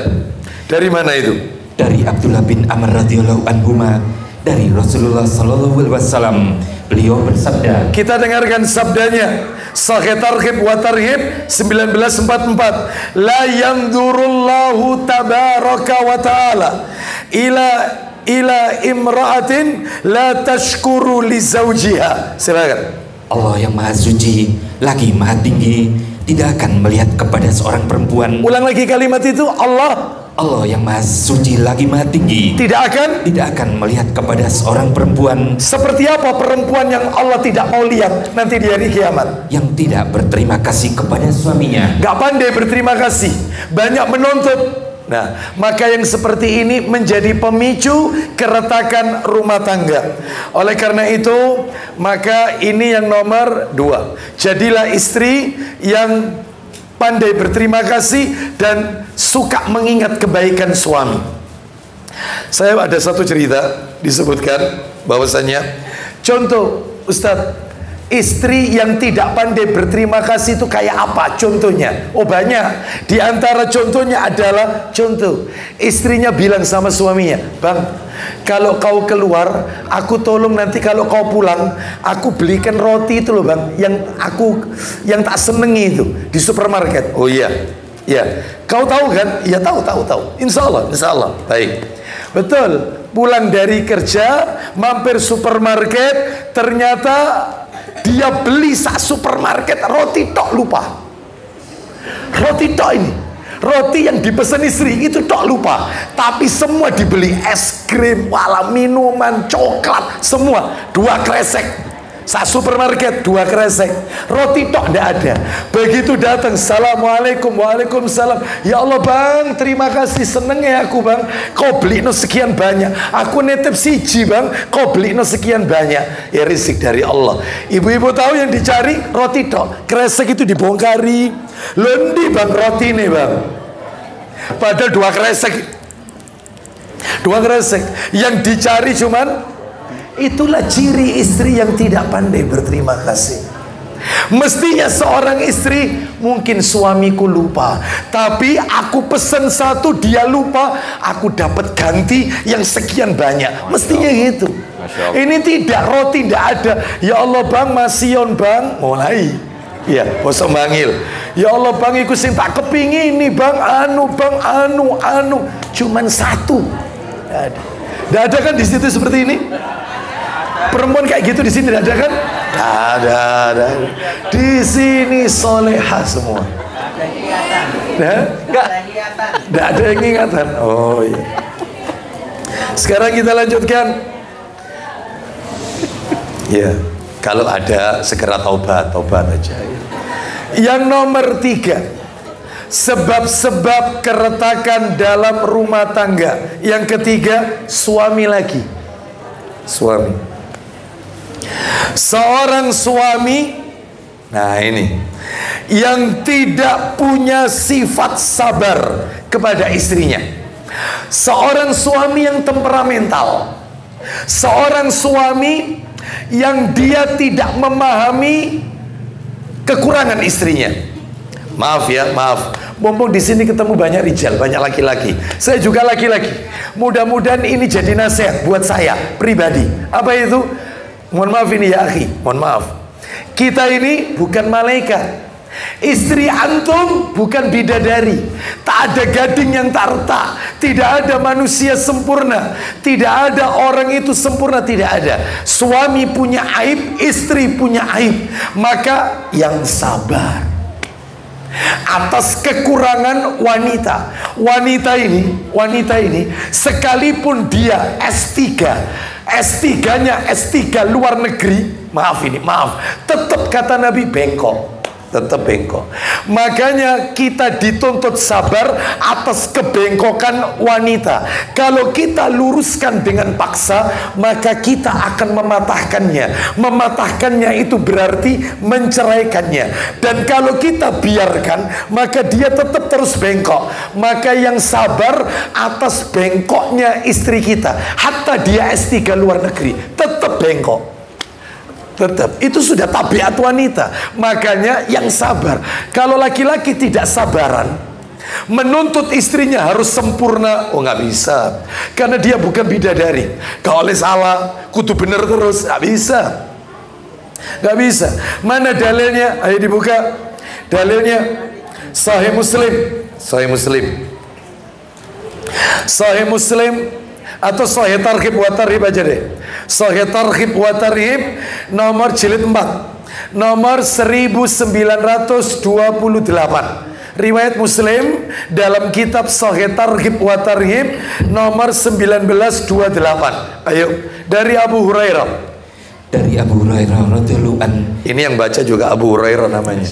Dari mana itu? Dari Abdullah bin Amr radhiyallahu anhuma, dari Rasulullah sallallahu alaihi wasallam. Beliau bersabda. Kita dengarkan sabdanya. Sahih Targhib wa Tarhib 1944. La yanzurullahu tabaraka wa ta'ala ila imra'atin la tashkuru li zawjiha. Silakan. Allah yang maha suci lagi maha tinggi tidak akan melihat kepada seorang perempuan. Ulang lagi kalimat itu. Allah yang maha suci lagi maha tinggi tidak akan melihat kepada seorang perempuan. Seperti apa perempuan yang Allah tidak mau lihat nanti di hari kiamat? Yang tidak berterima kasih kepada suaminya. Gak pandai berterima kasih, banyak menuntut. Nah, maka yang seperti ini menjadi pemicu keretakan rumah tangga. Oleh karena itu, maka ini yang nomor 2. Jadilah istri yang pandai berterima kasih dan suka mengingat kebaikan suami. Saya ada satu cerita disebutkan bahwasanya contoh Ustadz, istri yang tidak pandai berterima kasih itu kayak apa contohnya? Oh banyak. Di antara contohnya adalah contoh istrinya bilang sama suaminya, "Bang, kalau kau keluar, aku tolong nanti kalau kau pulang, aku belikan roti itu loh bang, yang tak senengi itu di supermarket." Oh iya, ya. Kau tahu kan? Ya tahu. Insya Allah. Baik, betul. Pulang dari kerja, mampir supermarket, ternyata dia beli sak supermarket roti tok lupa. Roti tok ini. Roti yang dipesan istri itu tok lupa, tapi semua dibeli, es krim, wala minuman, coklat, semua 2 kresek. Sak supermarket 2 kresek, roti tok ndak ada. Begitu datang, assalamualaikum, waalaikumsalam. Ya Allah bang, terima kasih, seneng ya aku bang. Kau beli no sekian banyak, aku netep siji bang, kau beli no sekian banyak. Ya rezeki dari Allah. Ibu-ibu tahu yang dicari roti tok, kresek itu dibongkari. Lendi bang roti nih bang, padahal 2 kresek. 2 kresek yang dicari cuman. Itulah ciri istri yang tidak pandai berterima kasih. Mestinya seorang istri, mungkin suamiku lupa, tapi aku pesen satu dia lupa, aku dapat ganti yang sekian banyak. Mestinya gitu. Ini tidak, roti tidak ada. Ya Allah bang, masion bang, mulai. Ya, bosok manggil. Ya Allah bang, iku sing tak kepingin nih bang, anu. Cuman satu. Tidak ada kan di situ seperti ini? Perempuan kayak gitu di sini tidak ada kan? Ada. Di sini soleha semua. Tidak ada yang ingatan. Oh iya. Sekarang kita lanjutkan. Ya, kalau ada segera taubat aja. Yang nomor 3, sebab-sebab keretakan dalam rumah tangga. Yang ketiga, suami lagi. Suami. Seorang suami, nah ini, yang tidak punya sifat sabar kepada istrinya. Seorang suami yang temperamental. Seorang suami yang dia tidak memahami kekurangan istrinya. Maaf. Mumpung di sini ketemu banyak rijal, banyak laki-laki. Saya juga laki-laki. Mudah-mudahan ini jadi nasihat buat saya pribadi. Apa itu? Mohon maaf ini ya akhi, mohon maaf. Kita ini bukan malaikat. Istri antum bukan bidadari. Tak ada gading yang tak retak. Tidak ada manusia sempurna. Tidak ada orang itu sempurna, tidak ada. Suami punya aib, istri punya aib. Maka yang sabar atas kekurangan wanita. Wanita ini sekalipun dia S3-nya S3 luar negeri, maaf, tetap kata Nabi bengkok. Makanya kita dituntut sabar atas kebengkokan wanita. Kalau kita luruskan dengan paksa, maka kita akan mematahkannya itu berarti menceraikannya. Dan kalau kita biarkan, maka dia tetap terus bengkok. Maka yang sabar atas bengkoknya istri kita, hatta dia S3 luar negeri, tetap bengkok. Tetap itu sudah tabiat wanita. Makanya yang sabar. Kalau laki-laki tidak sabaran, menuntut istrinya harus sempurna, oh nggak bisa, karena dia bukan bidadari. Kalau oleh salah kudu bener terus, nggak bisa, nggak bisa. Mana dalilnya? Ayo dibuka dalilnya. Sahih Muslim, Sahih Muslim, Sahih Muslim atau Sahih Targhib wa Tarhib aja deh. Sahih Targhib wa Tarhib nomor jilid 4, nomor 1928. Riwayat Muslim dalam kitab Sahih Targhib wa Tarhib nomor 1928. Ayo, dari Abu Hurairah. Dari Abu Hurairah radhiyallahu an. Ini yang baca juga Abu Hurairah namanya.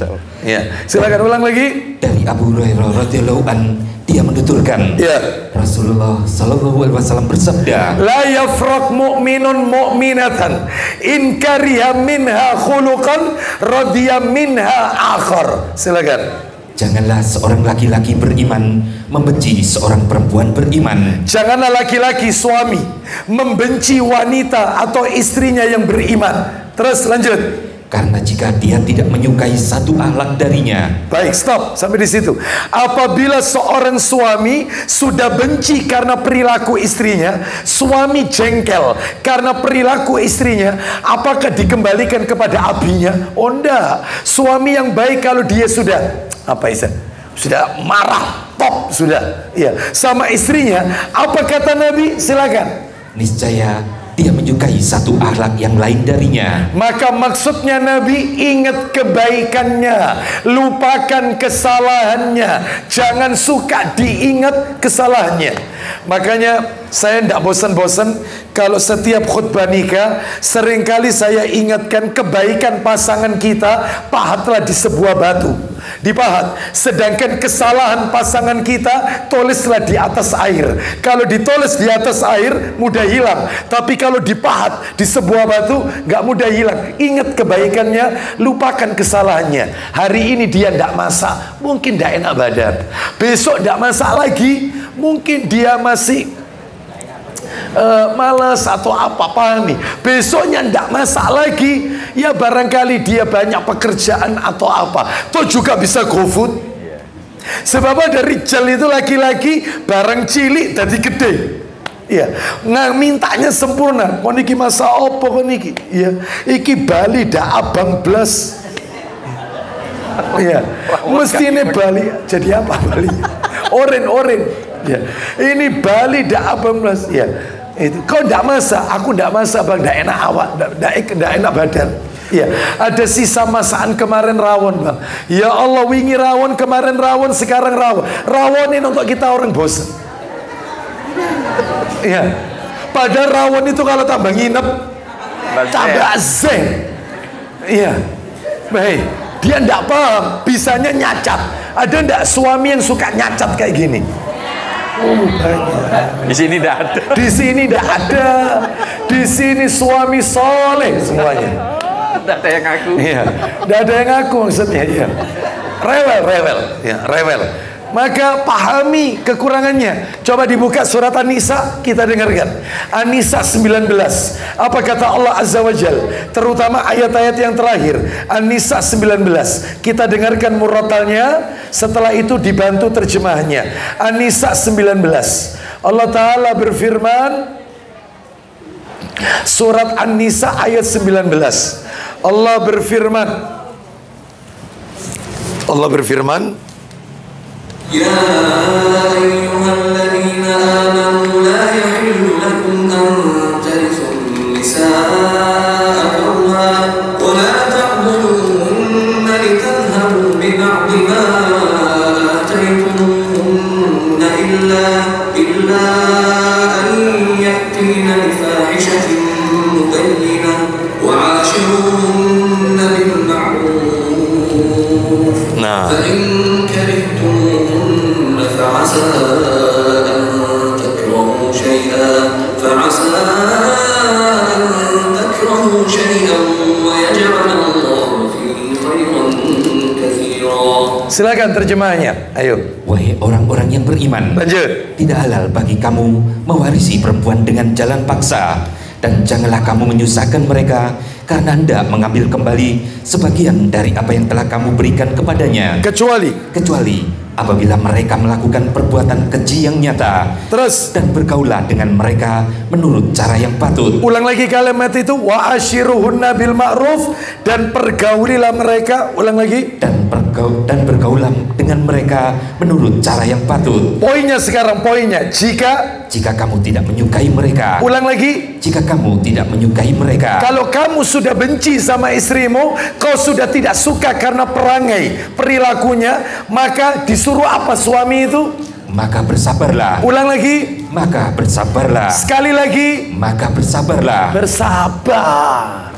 Ya, silakan ulang lagi. Dari Abu Hurairah radhiyallahu an, dia menuturkan, ya, Rasulullah sallallahu alaihi wasallam bersabda, la yafraq mu'minun mu'minatan in kariha minha khuluqan radiya minha akhar. Silakan. Janganlah seorang laki-laki beriman membenci seorang perempuan beriman. Janganlah laki-laki suami membenci wanita atau istrinya yang beriman. Terus lanjut. Karena jika dia tidak menyukai satu akhlak darinya. Baik, stop sampai di situ. Apabila seorang suami sudah benci karena perilaku istrinya, suami jengkel karena perilaku istrinya, apakah dikembalikan kepada abinya? Oh enggak. Suami yang baik kalau dia sudah sudah marah, top sudah, ya, sama istrinya, apa kata Nabi? Silakan. Niscaya dia menyukai satu akhlak yang lain darinya. Maka maksudnya Nabi, ingat kebaikannya, lupakan kesalahannya, jangan suka diingat kesalahannya. Makanya saya tidak bosan-bosan kalau setiap khutbah nikah seringkali saya ingatkan kebaikan pasangan kita, pahatlah di sebuah batu, dipahat. Sedangkan kesalahan pasangan kita tulislah di atas air. Kalau ditulis di atas air mudah hilang, tapi kalau dipahat di sebuah batu nggak mudah hilang. Ingat kebaikannya, lupakan kesalahannya. Hari ini dia tidak masak, mungkin tidak enak badan. Besok tidak masak lagi, mungkin dia masih malas atau apa, pahami. Besoknya tidak masak lagi, ya barangkali dia banyak pekerjaan atau apa. Toh juga bisa GoFood. Sebab ada rijal itu laki-laki barang cilik jadi gede. Ya, mintanya sempurna. Kau niki masak apa kau niki? Ya, iki Bali dah abang blas. Ya, mesti ini Bali. Jadi apa Bali? Oren. Ya, ini Bali dah abang blas. Ya, itu. Kau tidak masak, aku tidak masak bang. Tidak enak awak, tidak enak badan. Ya, ada sisa masakan kemarin rawon bang. Ya Allah, wingi rawon, kemarin rawon, sekarang rawon. Rawon ini untuk kita orang bosan. Ya, pada rawon itu kalau tambah nginep, tambah zen. Iya, baik. Dia tidak paham, bisanya nyacat. Ada ndak suami yang suka nyacat kayak gini? Oh, banyak. Di sini tidak ada. Di sini tidak ada. Di sini suami soleh semuanya. Tidak ada yang ngaku. Iya, tidak ada yang ngaku maksudnya. Iya. Rewel. Ya, rewel. Maka pahami kekurangannya. Coba dibuka surat An-Nisa, kita dengarkan. An-Nisa 19. Apa kata Allah Azza wa Jal, terutama ayat-ayat yang terakhir. An-Nisa 19. Kita dengarkan murotalnya, setelah itu dibantu terjemahnya. An-Nisa 19. Allah Ta'ala berfirman, surat An-Nisa ayat 19. Allah berfirman, يا أيها الذين آمنوا لا يحل لكم أن ترثوا النساء كرها ولا تعضلوهن لتذهبوا ببعض ما آتيتموهن إلا أن يأتين بفاحشة مبينة وعاشروهن بالمعروف فإن فعسى أن تكرهوا شيئا ويجعل الله فيه خيرا كثيرا. Silakan terjemahnya. Ayo. Wahai orang-orang yang beriman, lanjut. Tidak halal bagi kamu mewarisi perempuan dengan jalan paksa, dan janganlah kamu menyusahkan mereka karena hendak mengambil kembali sebagian dari apa yang telah kamu berikan kepadanya, kecuali apabila mereka melakukan perbuatan keji yang nyata. Terus, dan bergaulah dengan mereka menurut cara yang patut. Ulang lagi kalimat itu, wa ashiruhunna bil ma'ruf, dan pergaulilah mereka. Ulang lagi, dan bergaulah dengan mereka menurut cara yang patut. Poinnya sekarang, jika kamu tidak menyukai mereka. Ulang lagi, jika kamu tidak menyukai mereka. Kalau kamu sudah benci sama istrimu, kau sudah tidak suka karena perangai, perilakunya, maka disuruh apa suami itu? Maka bersabarlah. Ulang lagi, maka bersabarlah. Sekali lagi, maka bersabarlah. Bersabar.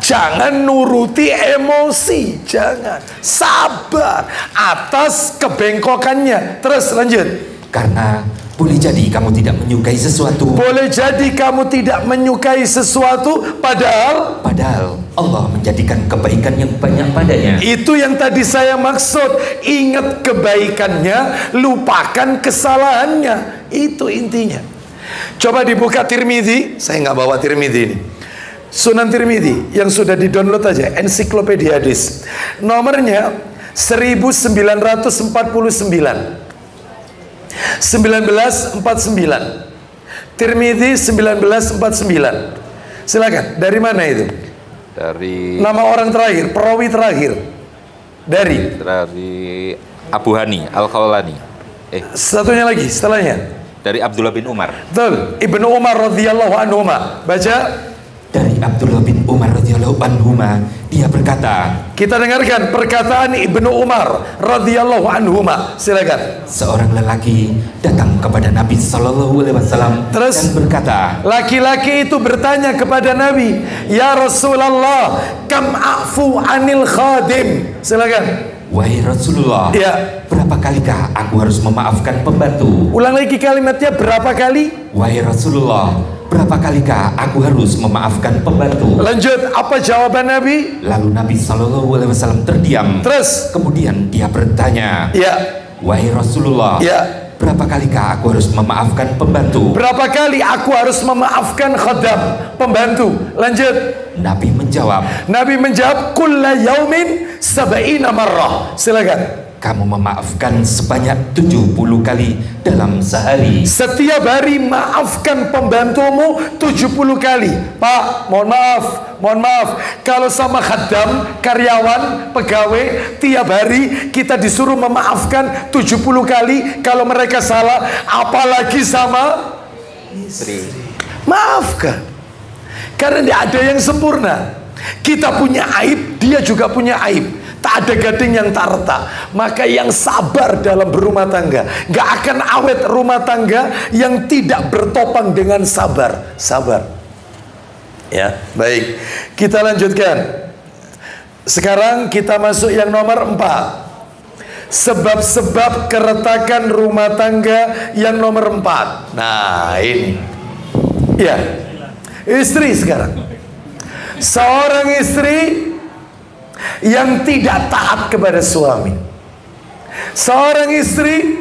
Jangan nuruti emosi, jangan. Sabar atas kebengkokannya. Terus lanjut. Karena boleh jadi kamu tidak menyukai sesuatu. Boleh jadi kamu tidak menyukai sesuatu, padahal Allah menjadikan kebaikan yang banyak padanya. Itu yang tadi saya maksud. Ingat kebaikannya, lupakan kesalahannya. Itu intinya. Coba dibuka Tirmidzi. Saya nggak bawa Tirmidzi ini. Sunan Tirmidzi yang sudah di-download aja, ensiklopedia hadis. Nomornya 1949. 1949. Tirmidzi 1949. Silakan. Dari mana itu? Dari nama orang terakhir, perawi terakhir. Dari Abu Hani Al-Khawlani. Satunya lagi setelahnya. Dari Abdullah bin Umar. Betul. Ibnu Umar radhiyallahu anhu. Baca. Dari Abdullah bin Umar radhiyallahu anhu, dia berkata. Kita dengarkan perkataan Ibnu Umar radhiyallahu anhu. Silakan. Seorang lelaki datang kepada Nabi sallallahu alaihi wasallam dan berkata. Laki-laki itu bertanya kepada Nabi, "Ya Rasulullah, kam a'fu anil khadim?" Silakan. Wahai Rasulullah, ya, berapa kalikah aku harus memaafkan pembantu? Ulang lagi kalimatnya, berapa kali? Wahai Rasulullah, berapa kalikah aku harus memaafkan pembantu? Lanjut, apa jawaban Nabi? Lalu Nabi sallallahu alaihi wasallam terdiam. Terus kemudian dia bertanya, ya, wahai Rasulullah, ya, berapa kalikah aku harus memaafkan pembantu? Berapa kali aku harus memaafkan khadam, pembantu? Lanjut. Nabi menjawab, kulla yaumin sab'ina marrah. Silakan. Kamu memaafkan sebanyak 70 kali dalam sehari. Setiap hari maafkan pembantumu 70 kali. Pak, mohon maaf. Kalau sama khadam, karyawan, pegawai, tiap hari kita disuruh memaafkan 70 kali kalau mereka salah, apalagi sama istri. Maafkan. Karena tidak ada yang sempurna. Kita punya aib, dia juga punya aib. Tak ada gading yang tak retak. Maka yang sabar dalam berumah tangga, gak akan awet rumah tangga yang tidak bertopang dengan sabar. Ya, baik. Kita lanjutkan. Sekarang kita masuk yang nomor 4. Sebab-sebab keretakan rumah tangga yang nomor 4. Nah, ini. Ya. Istri sekarang. Seorang istri yang tidak taat kepada suami. Seorang istri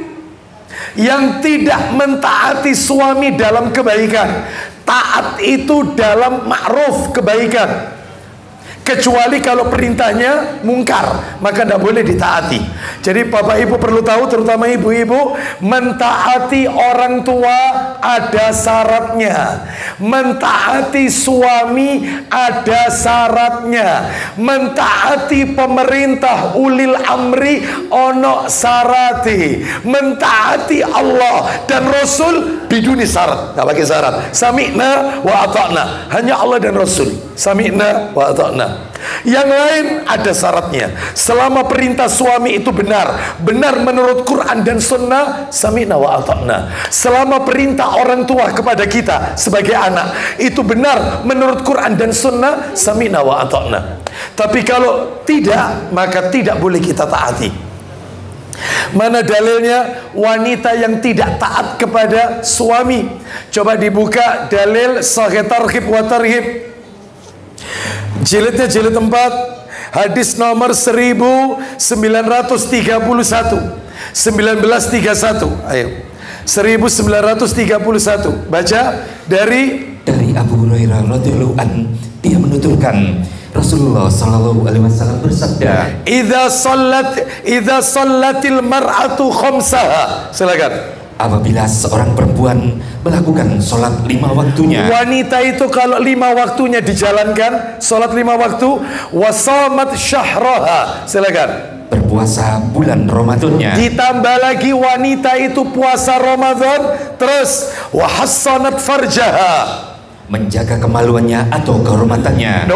yang tidak mentaati suami dalam kebaikan. Taat itu dalam ma'ruf, kebaikan. Kecuali kalau perintahnya mungkar, maka tidak boleh ditaati. Jadi bapak ibu perlu tahu, terutama ibu-ibu, mentaati orang tua ada syaratnya. Mentaati suami ada syaratnya. Mentaati pemerintah ulil amri ono syarati. Mentaati Allah dan Rasul biduni syarat, tidak pakai syarat. Sami'na wa ata'na, hanya Allah dan Rasul. Sami'na wa ata'na. Yang lain ada syaratnya. Selama perintah suami itu benar menurut Quran dan Sunnah, sami'na wa ata'na. Selama perintah orang tua kepada kita sebagai anak itu benar menurut Quran dan Sunnah, sami'na wa ata'na. Tapi kalau tidak, maka tidak boleh kita taati. Mana dalilnya wanita yang tidak taat kepada suami? Coba dibuka dalil Sahih Targhib wa Tarhib. Jilidnya jilid 4, hadis nomor 1931. 1931. Ayo. 1931. Baca dari Abu Hurairah radhiyallahu an, dia menuturkan Rasulullah Sallallahu Alaihi Wasallam bersabda, idza sallatil mar'atu khamsaha. Silakan. Apabila seorang perempuan melakukan sholat 5 waktunya, wanita itu kalau 5 waktunya dijalankan, sholat 5 waktu, wasamat syahraha. Silakan. Berpuasa bulan Ramadannya, ditambah lagi wanita itu puasa Ramadan, terus wahassanat farjaha, menjaga kemaluannya atau kehormatannya.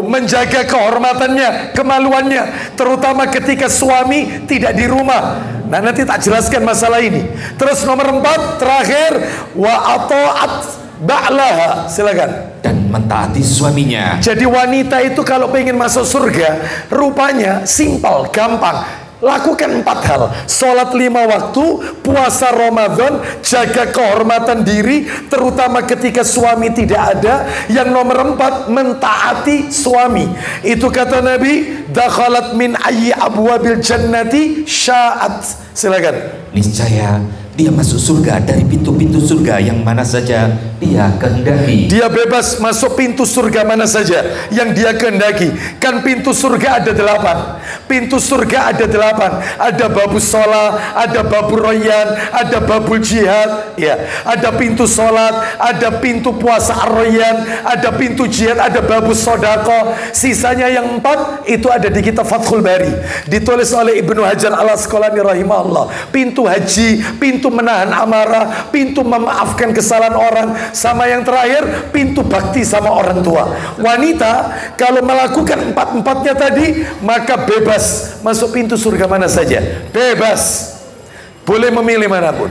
Menjaga kehormatannya, kemaluannya, terutama ketika suami tidak di rumah. Nah, nanti tak jelaskan masalah ini. Terus nomor 4 terakhir, wa ata'at ba'laha. Silakan. Dan mentaati suaminya. Jadi wanita itu kalau pengen masuk surga, rupanya simpel, gampang. Lakukan 4 hal: sholat 5 waktu, puasa Ramadan, jaga kehormatan diri, terutama ketika suami tidak ada. Yang nomor 4, mentaati suami. Itu kata Nabi, dakhalat min ayyi abwabil jannati sya'at. Silakan. Niscaya dia masuk surga dari pintu-pintu surga yang mana saja dia kehendaki. Dia bebas masuk pintu surga mana saja yang dia kehendaki. Kan pintu surga ada 8. Pintu surga ada 8. Ada babus sholat, ada babul royan, ada babul jihad, ya. Ada pintu sholat, ada pintu puasa ar-royan, ada pintu jihad, ada babus sodako. Sisanya yang 4 itu ada di kitab Fathul Bari, ditulis oleh Ibnu Hajar al-Asqalani rahimahullah. Pintu haji, pintu menahan amarah, pintu memaafkan kesalahan orang, sama yang terakhir pintu bakti sama orang tua. Wanita kalau melakukan 4-4-nya tadi, maka bebas masuk pintu surga mana saja, bebas, boleh memilih manapun.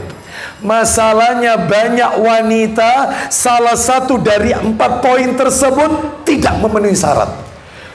Masalahnya banyak wanita salah satu dari 4 poin tersebut tidak memenuhi syarat.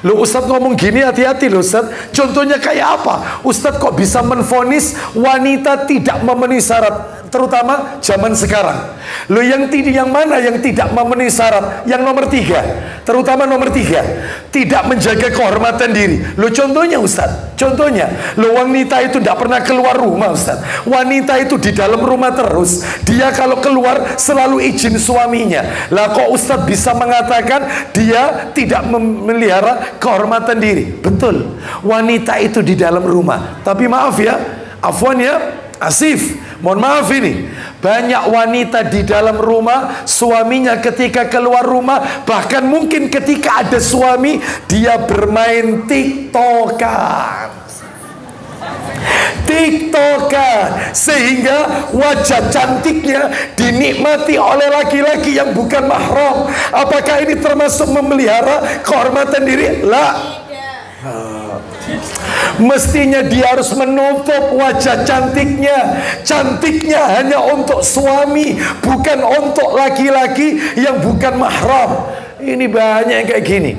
Loh, Ustadz ngomong gini, hati-hati loh Ustadz. Contohnya kayak apa? Ustadz kok bisa menvonis wanita tidak memenuhi syarat, terutama zaman sekarang? Loh, yang mana yang tidak memenuhi syarat? Yang nomor 3, terutama nomor 3, tidak menjaga kehormatan diri. Loh, contohnya Ustadz, contohnya, loh, wanita itu tidak pernah keluar rumah Ustadz. Wanita itu di dalam rumah terus. Dia kalau keluar selalu izin suaminya. Lah kok Ustadz bisa mengatakan dia tidak memelihara kehormatan diri? Betul, wanita itu di dalam rumah. Tapi maaf ya, afwan ya, Asif, mohon maaf ini, banyak wanita di dalam rumah, suaminya ketika keluar rumah, bahkan mungkin ketika ada suami, dia bermain tiktokan, sehingga wajah cantiknya dinikmati oleh laki-laki yang bukan mahram. Apakah ini termasuk memelihara kehormatan diri? Lah, mestinya dia harus menutup wajah cantiknya. Cantiknya hanya untuk suami, bukan untuk laki-laki yang bukan mahram. Ini banyak yang kayak gini.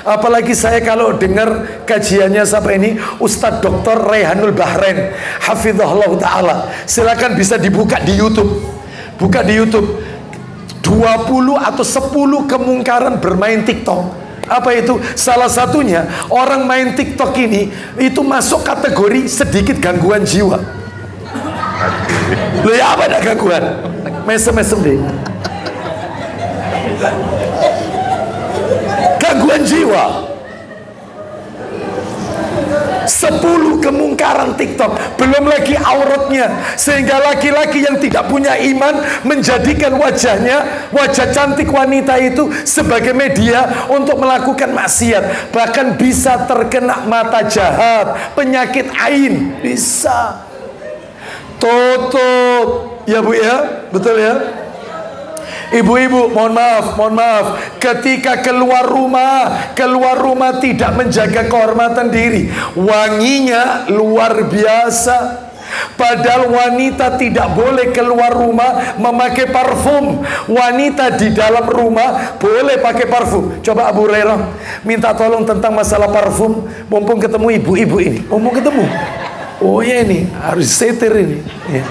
Apalagi saya kalau dengar kajiannya siapa ini, Ustadz Dr. Rayhanul Bahrain hafizahullah ta'ala. Silakan bisa dibuka di YouTube. Buka di YouTube 20 atau 10 kemungkaran bermain TikTok. Apa itu? Salah satunya, orang main TikTok ini itu masuk kategori sedikit gangguan jiwa. Loh, ya apa ada gangguan? Mesem-mesem deh. Gangguan jiwa. 10 kemungkaran TikTok, belum lagi auratnya, sehingga laki-laki yang tidak punya iman menjadikan wajahnya, wajah cantik wanita itu sebagai media untuk melakukan maksiat. Bahkan bisa terkena mata jahat, penyakit ain, bisa. Tutup ya Bu ya, betul ya. Ibu-ibu, mohon maaf, ketika keluar rumah tidak menjaga kehormatan diri, wanginya luar biasa. Padahal wanita tidak boleh keluar rumah memakai parfum. Wanita di dalam rumah boleh pakai parfum. Coba Abu Hurairah minta tolong tentang masalah parfum, mumpung ketemu ibu-ibu ini. Mumpung ketemu. Oh ya, ini harus setir ini ya.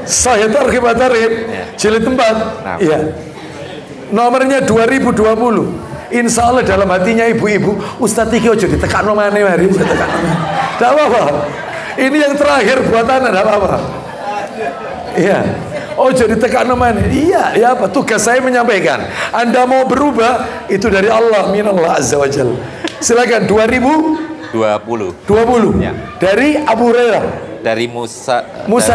Sahih Targhib At-Tarhib jilid 4 ya, nomornya 2020. Insya Allah dalam hatinya ibu-ibu, Ustadz iki ojo ditekan nomane mari, tidak apa-apa. Ini yang terakhir buat anak, tidak apa-apa. Iya, Oh jadi tekan mana? Iya, ya apa? Tugas saya menyampaikan. Anda mau berubah, itu dari Allah, minallah azza wa jalla. Silakan 2020. Ya. Dari Abu Hurairah. Dari Musa.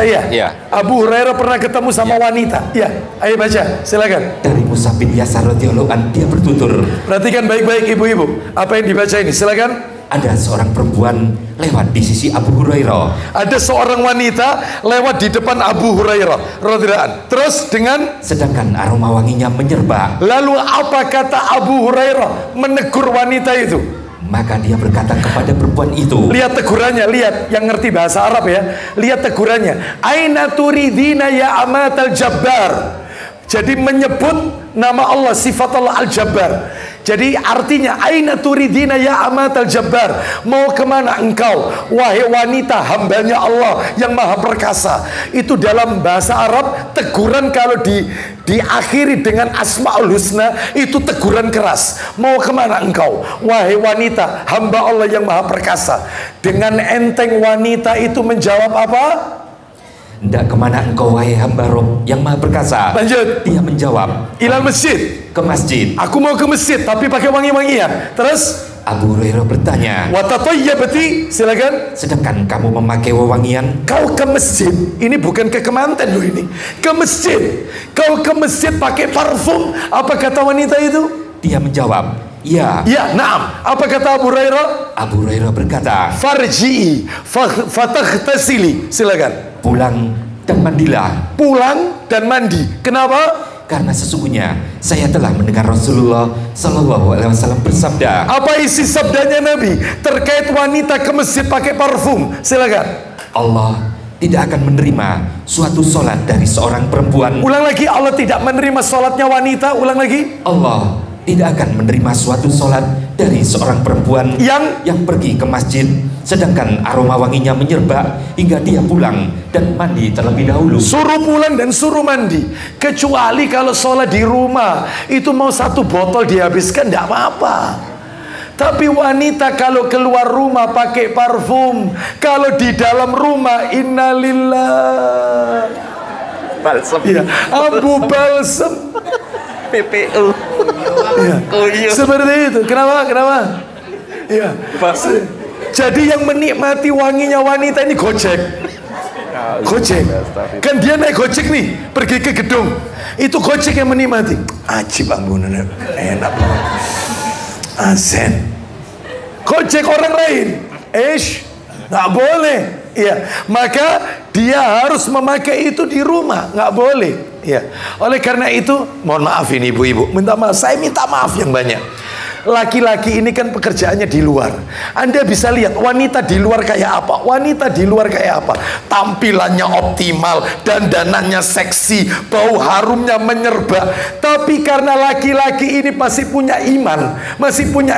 Ya. Abu Hurairah pernah ketemu sama wanita. Ya, ayo baca, silakan. Dari Musa bin Yasar radhiyallahu an, dia bertutur. Perhatikan baik-baik ibu-ibu. Apa yang dibaca ini? Silakan. Ada seorang perempuan lewat di sisi Abu Hurairah. Ada seorang wanita lewat di depan Abu Hurairah radhiyallahu an. Terus dengan sedangkan aroma wanginya menyerba. Lalu apa kata Abu Hurairah menegur wanita itu? Maka dia berkata kepada perempuan itu. Lihat tegurannya, lihat yang ngerti bahasa Arab ya. Lihat tegurannya. Aina turidina ya amatal jabbar. Jadi menyebut nama Allah, sifat Allah Al-Jabbar. Jadi artinya aina turidina ya amatal jabbar. Mau kemana engkau wahai wanita hambanya Allah yang maha perkasa. Itu dalam bahasa Arab teguran kalau diakhiri dengan asmaul husna itu teguran keras. Mau kemana engkau wahai wanita hamba Allah yang maha perkasa. Dengan enteng wanita itu menjawab apa? Hendak kemana engkau wahai hamba Rob yang maha perkasa? Lanjut. Dia menjawab, ilal masjid. Ke masjid. Aku mau ke masjid tapi pakai wangi-wangian. Terus Abu Hurairah bertanya, watatayyabati, silakan. Sedangkan kamu memakai wewangian. Kau ke masjid, ini bukan ke kemanten loh ini. Ke masjid. Kau ke masjid pakai parfum. Apa kata wanita itu? Dia menjawab, ya. Ya, naam. Apa kata Abu Hurairah? Abu Hurairah berkata, farji'i fataghtasili. Silakan. Pulang dan mandilah. Pulang dan mandi. Kenapa? Karena sesungguhnya saya telah mendengar Rasulullah Sallallahu Alaihi Wasallam bersabda. Apa isi sabdanya Nabi terkait wanita ke masjid pakai parfum? Silakan. Allah tidak akan menerima suatu solat dari seorang perempuan. Ulang lagi. Allah tidak menerima solatnya wanita. Ulang lagi. Allah tidak akan menerima suatu solat dari seorang perempuan yang pergi ke masjid sedangkan aroma wanginya menyerba hingga dia pulang dan mandi terlebih dahulu. Suruh pulang dan suruh mandi. Kecuali kalau sholat di rumah itu mau 1 botol dihabiskan tidak apa-apa. Tapi wanita kalau keluar rumah pakai parfum, kalau di dalam rumah innalillah. Balsem. Ya, Abu Balsem. PPU. Ya. Seperti itu. Kenapa? Ya. Jadi yang menikmati wanginya wanita ini Gojek. Kan dia naik Gojek nih, pergi ke gedung. Itu Gojek yang menikmati. Ajib ambunan, enak banget. Asen. Gojek orang lain. Nggak boleh. Iya, maka dia harus memakai itu di rumah, nggak boleh. Ya, oleh karena itu, mohon maaf ini ibu-ibu, saya minta maaf yang banyak. Laki-laki ini kan pekerjaannya di luar. Anda bisa lihat wanita di luar kayak apa. Wanita di luar kayak apa. Tampilannya optimal, dandanannya seksi, bau harumnya menyerba. Tapi karena laki-laki ini masih punya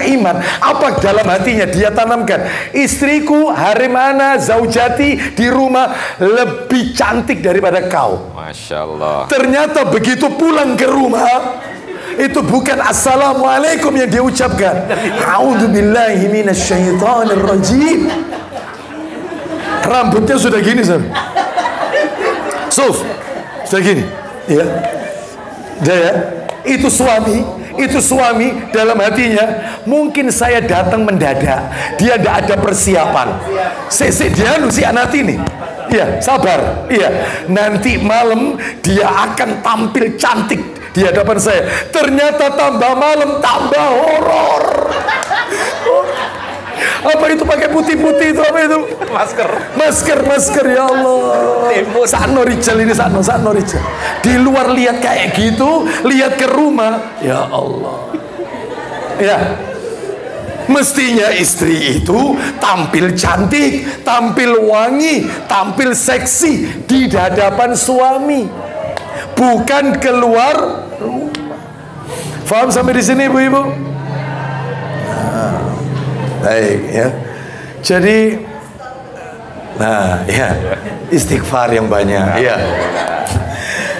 iman, apa dalam hatinya dia tanamkan? Istriku, harimana, zaujati di rumah lebih cantik daripada kau. Masya Allah. Ternyata begitu pulang ke rumah, itu bukan assalamualaikum yang dia ucapkan. A'udzubillahi minasyaitonirrajim. Rambutnya sudah gini, Suf. Sudah gini. Ya. Ya. Itu suami dalam hatinya, mungkin saya datang mendadak. Dia tidak ada persiapan. Dia si anak ini. Iya, sabar. Iya, nanti malam dia akan tampil cantik di hadapan saya. Ternyata tambah malam tambah horor. Apa itu pakai putih-putih itu? Apa itu? Masker ya Allah. Sakno Rijal ini, sakno Rijal. Di luar lihat kayak gitu, lihat ke rumah, ya Allah. Ya. Mestinya istri itu tampil cantik, tampil wangi, tampil seksi di hadapan suami, bukan keluar rumah. Faham sampai di sini, ibu-ibu? Nah, baik ya. Jadi, ya, istighfar yang banyak. Ya.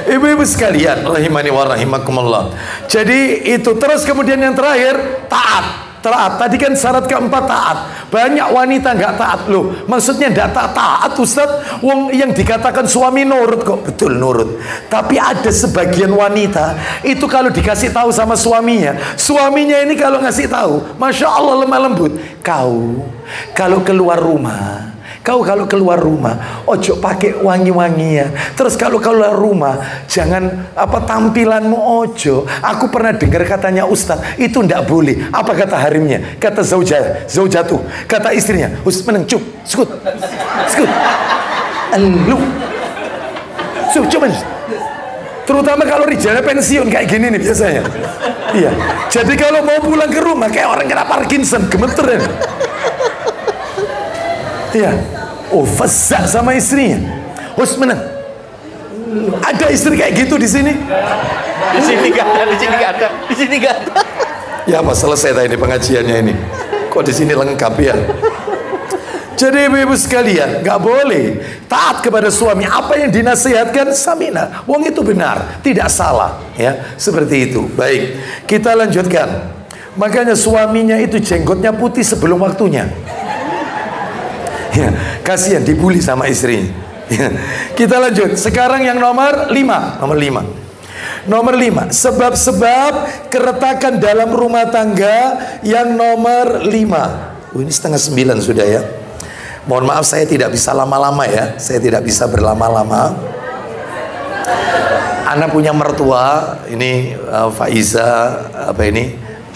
Ibu-ibu sekalian, rahimani wa rahimakumullah. Jadi itu terus kemudian yang terakhir taat. Taat. Tadi kan syarat keempat taat. Banyak wanita nggak taat loh. Maksudnya nggak taat Ustaz. Wong yang dikatakan suami nurut kok. Betul nurut. Tapi ada sebagian wanita itu kalau dikasih tahu sama suaminya ini kalau ngasih tahu, Masya Allah lemah lembut. Kau kalau keluar rumah, ojo pakai wangi-wangian. Terus kalau keluar rumah, jangan tampilanmu ojo. Aku pernah dengar katanya Ustadz, itu ndak boleh. Apa kata harimnya? Kata zaujatuh, kata istrinya, meneng cup, skut, lu, cuman. Terutama kalau rijalnya pensiun kayak gini nih biasanya. Iya. Jadi kalau mau pulang ke rumah kayak orang kena Parkinson, gemeter ya. Iya. Oh, fasak sama istrinya. Menang. Ada istri kayak gitu di sini? Di sini nggak ada. Ya apa selesai tadi pengajiannya ini? Kok di sini lengkap ya? Jadi ibu-ibu sekalian, nggak boleh taat kepada suami. Apa yang dinasihatkan samina, wong itu benar, tidak salah, ya seperti itu. Baik, kita lanjutkan. Makanya suaminya itu jenggotnya putih sebelum waktunya. Ya, kasihan dibully sama istrinya. Ya. Kita lanjut. Sekarang yang nomor 5. Nomor 5. Sebab-sebab keretakan dalam rumah tangga yang nomor 5. Ini 8:30 sudah ya. Mohon maaf saya tidak bisa lama-lama ya. Saya tidak bisa berlama-lama. Anak punya mertua ini Faiza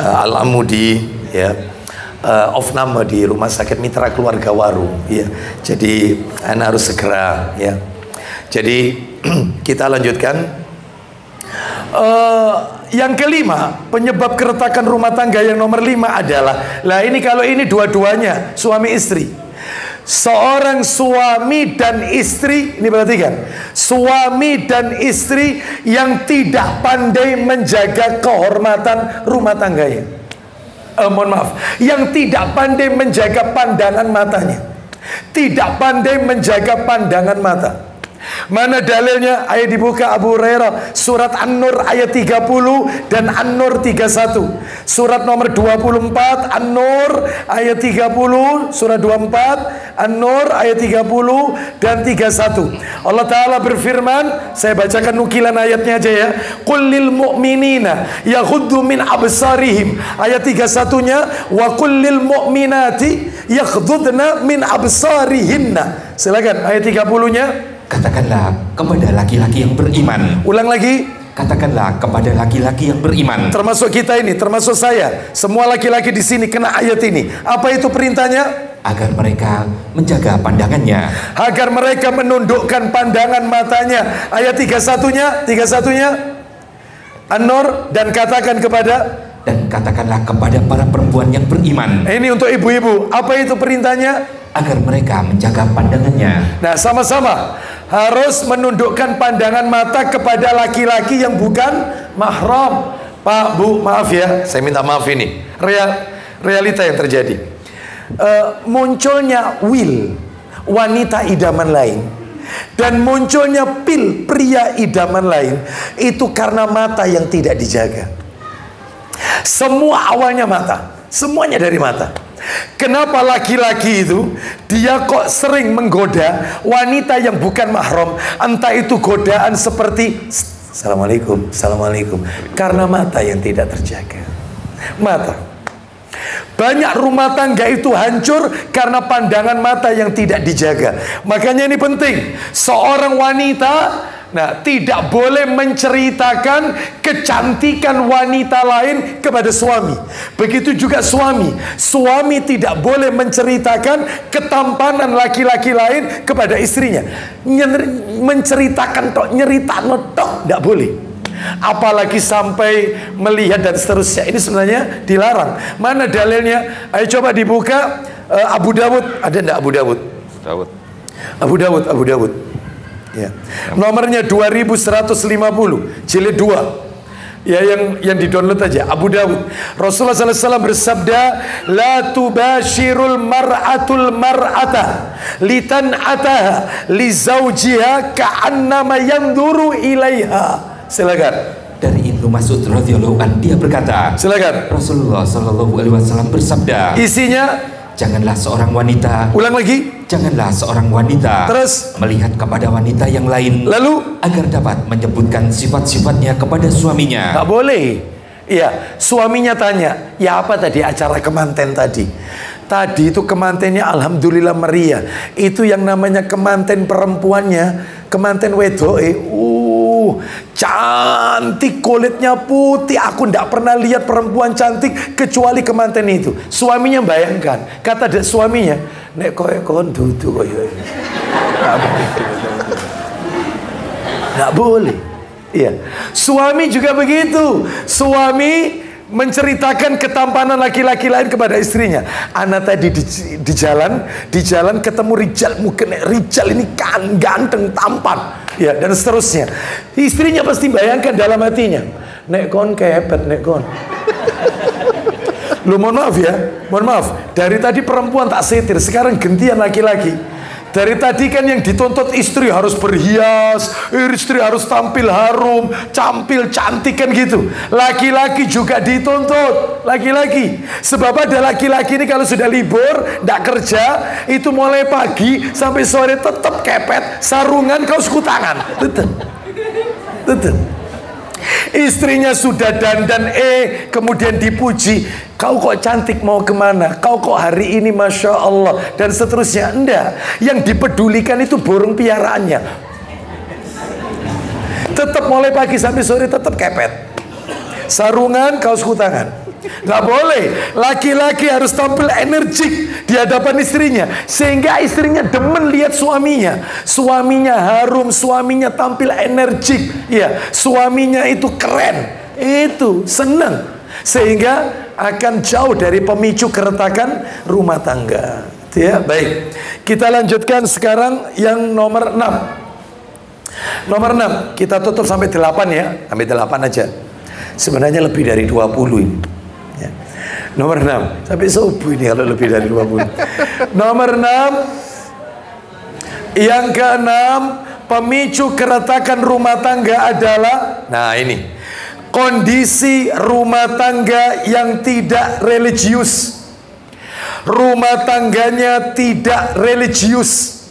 Al-Amudi ya. Off nama di Rumah Sakit Mitra Keluarga Waru ya. Jadi anak harus segera ya. Jadi kita lanjutkan. Yang kelima, penyebab keretakan rumah tangga yang nomor 5 adalah, ini kalau ini dua-duanya suami istri. Seorang suami dan istri, ini perhatikan, suami dan istri yang tidak pandai menjaga kehormatan rumah tangganya. Mohon maaf, yang tidak pandai menjaga pandangan matanya, tidak pandai menjaga pandangan mata. Mana dalilnya? Ayat dibuka Abu Hurairah, surat An-Nur ayat 30 dan An-Nur 31. Surat nomor 24 An-Nur ayat 30, surat 24 An-Nur ayat 30 dan 31. Allah Ta'ala berfirman, saya bacakan nukilan ayatnya aja ya. Qul lil mu'minina yaghuddu min absarihim. Ayat 31-nya, wa qul lil mu'minati yaghuddna min absarihinna. Silakan ayat 30-nya. Katakanlah kepada laki-laki yang beriman. Ulang lagi. Katakanlah kepada laki-laki yang beriman. Termasuk kita ini, termasuk saya. Semua laki-laki di sini kena ayat ini. Apa itu perintahnya? Agar mereka menjaga pandangannya. Agar mereka menundukkan pandangan matanya. Ayat 31-nya. An-Nur, dan katakan kepada. Dan katakanlah kepada para perempuan yang beriman. Ini untuk ibu-ibu. Apa itu perintahnya? Agar mereka menjaga pandangannya. Nah, sama-sama harus menundukkan pandangan mata kepada laki-laki yang bukan mahram. Pak, Bu, maaf ya, saya minta maaf ini. Realita yang terjadi. Munculnya Will, wanita idaman lain, dan munculnya Pil, pria idaman lain, itu karena mata yang tidak dijaga. Semua awalnya mata, semuanya dari mata. Kenapa laki-laki itu dia kok sering menggoda wanita yang bukan mahram? Entah itu godaan seperti Assalamualaikum, Assalamualaikum, karena mata yang tidak terjaga. Mata. Banyak rumah tangga itu hancur karena pandangan mata yang tidak dijaga. Makanya ini penting. Seorang wanita tidak boleh menceritakan kecantikan wanita lain kepada suami. Begitu juga suami. Suami tidak boleh menceritakan ketampanan laki-laki lain kepada istrinya. Menceritakan nyerita tidak boleh. Apalagi sampai melihat dan seterusnya. Ini sebenarnya dilarang. Mana dalilnya? Ayo coba dibuka Abu Dawud. Ada enggak Abu Dawud? Abu Dawud. Ya. Nomornya 2150, jilid 2. Ya, yang di-download aja. Abu Dawud. Rasulullah SAW bersabda, la tubashirul mar'atul mar'ata litan'ataha li zawjiha ka'annama yanduru ilaiha. Silakan. Dari itu Ibnu Mas'ud radhiyallahu an dia berkata, silakan. Rasulullah sallallahu alaihi wasallam bersabda, isinya, janganlah seorang wanita, ulang lagi, janganlah seorang wanita terus melihat kepada wanita yang lain, lalu agar dapat menyebutkan sifat-sifatnya kepada suaminya. nggak boleh. Iya, suaminya tanya, ya apa tadi acara kemanten tadi? Tadi itu kemantennya alhamdulillah meriah. Itu yang namanya kemanten perempuannya, kemanten wedoke. Cantik, kulitnya putih. Aku ndak pernah lihat perempuan cantik kecuali kemanten itu. Suaminya bayangkan, kata suaminya, nek kowe kon dudu koyo. Nggak boleh. Iya. Suami juga begitu. Suami menceritakan ketampanan laki-laki lain kepada istrinya. Ana tadi di jalan ketemu Rijal, mungkin Rijal ini kan ganteng, tampan, ya, dan seterusnya. Istrinya pasti bayangkan dalam hatinya, nek kon kepet, nek kon. Lu mohon maaf ya, mohon maaf. Dari tadi perempuan tak setir, sekarang gantian laki-laki. Dari tadi kan yang dituntut istri harus berhias, istri harus tampil harum, campil, cantik kan gitu. Laki-laki juga dituntut, laki-laki. Sebab ada laki-laki ini kalau sudah libur, tidak kerja, itu mulai pagi sampai sore tetap kepet, sarungan, kaos kutangan. Tetap. Istrinya sudah dandan kemudian dipuji, kau kok cantik, mau kemana, kau kok hari ini Masya Allah, dan seterusnya. Enggak, yang dipedulikan itu burung piaraannya. Tetap mulai pagi sampai sore tetap kepet, sarungan, kaos kutangan. Nggak boleh. Laki-laki harus tampil energik di hadapan istrinya, sehingga istrinya demen lihat suaminya. Suaminya harum, suaminya tampil energik, ya, suaminya itu keren, itu senang, sehingga akan jauh dari pemicu keretakan rumah tangga. Ya, baik. Kita lanjutkan sekarang yang nomor 6. Nomor 6, kita tutup sampai 8 ya, sampai 8 aja. Sebenarnya lebih dari 20 ini. Ya. Nomor 6, sampai subuh ini kalau lebih dari 20. Nomor 6, yang ke-6, pemicu keretakan rumah tangga adalah, nah ini, kondisi rumah tangga yang tidak religius. Rumah tangganya tidak religius.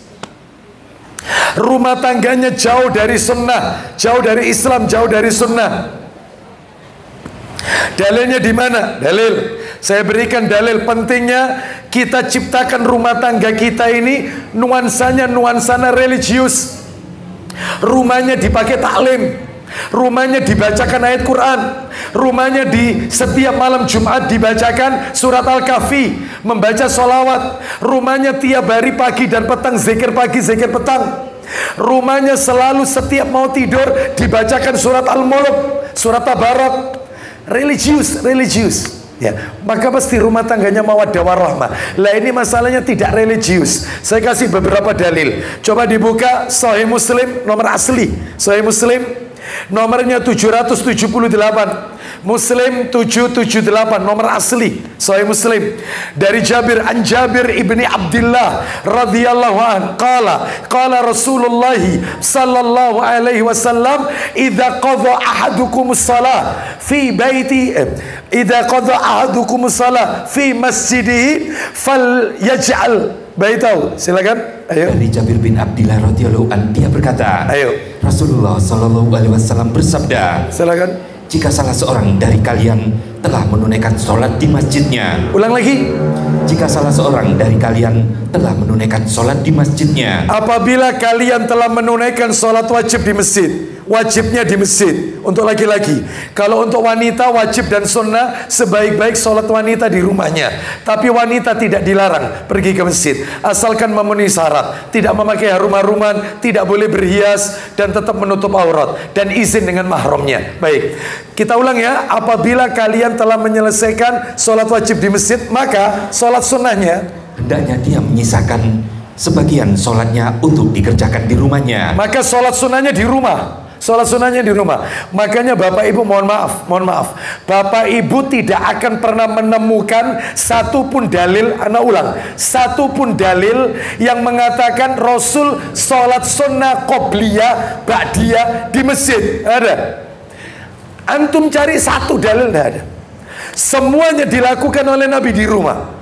Rumah tangganya jauh dari sunnah, jauh dari Islam, jauh dari sunnah. Dalilnya di mana? Dalil, saya berikan dalil pentingnya kita ciptakan rumah tangga kita ini nuansanya nuansa religius. Rumahnya dipakai taklim, rumahnya dibacakan ayat Quran, rumahnya di setiap malam Jumat dibacakan surat Al-Kahfi, membaca sholawat, rumahnya tiap hari pagi dan petang zikir pagi zikir petang, rumahnya selalu setiap mau tidur dibacakan surat Al-Mulk, surat Tabarak. Religius, religius, ya, maka pasti rumah tangganya mawaddah warahmah. Lah ini masalahnya tidak religius. Saya kasih beberapa dalil. Coba dibuka Sahih Muslim nomor asli. Sahih Muslim nomornya 778. Muslim 778 nomor asli Sahih Muslim. Dari Jabir, an Jabir ibni Abdullah radhiyallahu an qala Rasulullah sallallahu alaihi wasallam, idza qadha ahadukumus shalah fi baiti, idza qadha ahadukumus shalah fi masjidihi falyaj'al baitahu. Silakan. Ayo. Dari Jabir bin Abdullah radhiyallahu an dia berkata, ayo, Rasulullah sallallahu alaihi wasallam bersabda, silakan, jika salah seorang dari kalian telah menunaikan sholat di masjidnya. Ulang lagi. Jika salah seorang dari kalian telah menunaikan sholat di masjidnya. Apabila kalian telah menunaikan sholat wajib di masjid, wajibnya di masjid untuk laki-laki. Kalau untuk wanita wajib dan sunnah sebaik-baik sholat wanita di rumahnya. Tapi wanita tidak dilarang pergi ke masjid, asalkan memenuhi syarat, tidak memakai harum-haruman, tidak boleh berhias, dan tetap menutup aurat, dan izin dengan mahramnya. Baik, kita ulang ya. Apabila kalian telah menyelesaikan sholat wajib di masjid, maka sholat sunnahnya hendaknya dia menyisakan sebagian sholatnya untuk dikerjakan di rumahnya. Maka sholat sunnahnya di rumah. Sholat sunnahnya di rumah. Makanya Bapak Ibu mohon maaf, Bapak Ibu tidak akan pernah menemukan satupun dalil, anak ulang, satupun dalil yang mengatakan Rasul sholat sunnah qobliyah ba'diyah di masjid. Ada? Antum cari satu dalil, tidak ada. Semuanya dilakukan oleh Nabi di rumah.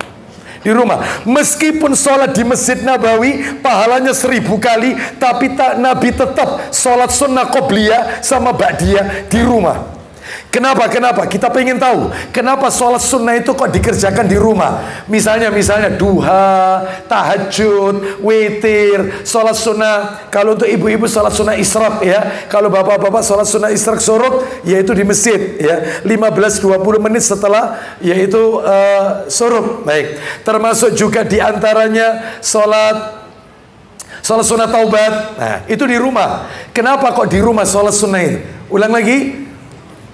Di rumah, meskipun sholat di Masjid Nabawi pahalanya 1000 kali, tapi Nabi tetap sholat sunnah qobliyah sama ba'diyah di rumah. Kenapa? Kita pengen tahu kenapa sholat sunnah itu kok dikerjakan di rumah. Misalnya duha, tahajud, witir, sholat sunnah. Kalau untuk ibu-ibu sholat sunnah isyraq ya. Kalau bapak-bapak sholat sunnah isyraq syuruk, yaitu di masjid ya, 15-20 menit setelah yaitu syuruk. Baik. Termasuk juga diantaranya sholat sunnah taubat. Nah, itu di rumah. Kenapa kok di rumah sholat sunnah itu? Ulang lagi.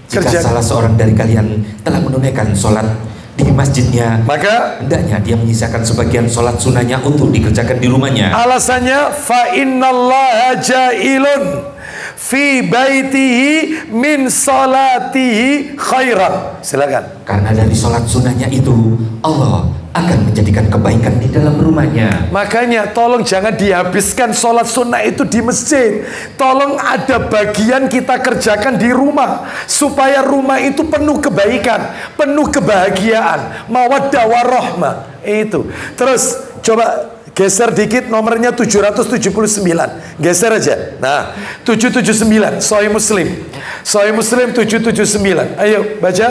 Jika salah seorang dari kalian telah menunaikan sholat di masjidnya, maka hendaknya dia menyisakan sebagian sholat sunnahnya untuk dikerjakan di rumahnya. Alasannya, fa innallaha ja'ilun fi baitihi min salatihi khairan. Silakan. Karena dari sholat sunnahnya itu Allah akan menjadikan kebaikan di dalam rumahnya. Makanya tolong jangan dihabiskan sholat sunnah itu di masjid. Tolong ada bagian kita kerjakan di rumah, supaya rumah itu penuh kebaikan, penuh kebahagiaan, mawaddah warahmah. Itu. Terus coba geser dikit nomornya 779. Geser aja. Nah, 779 Sahih Muslim. Sahih Muslim 779. Ayo baca.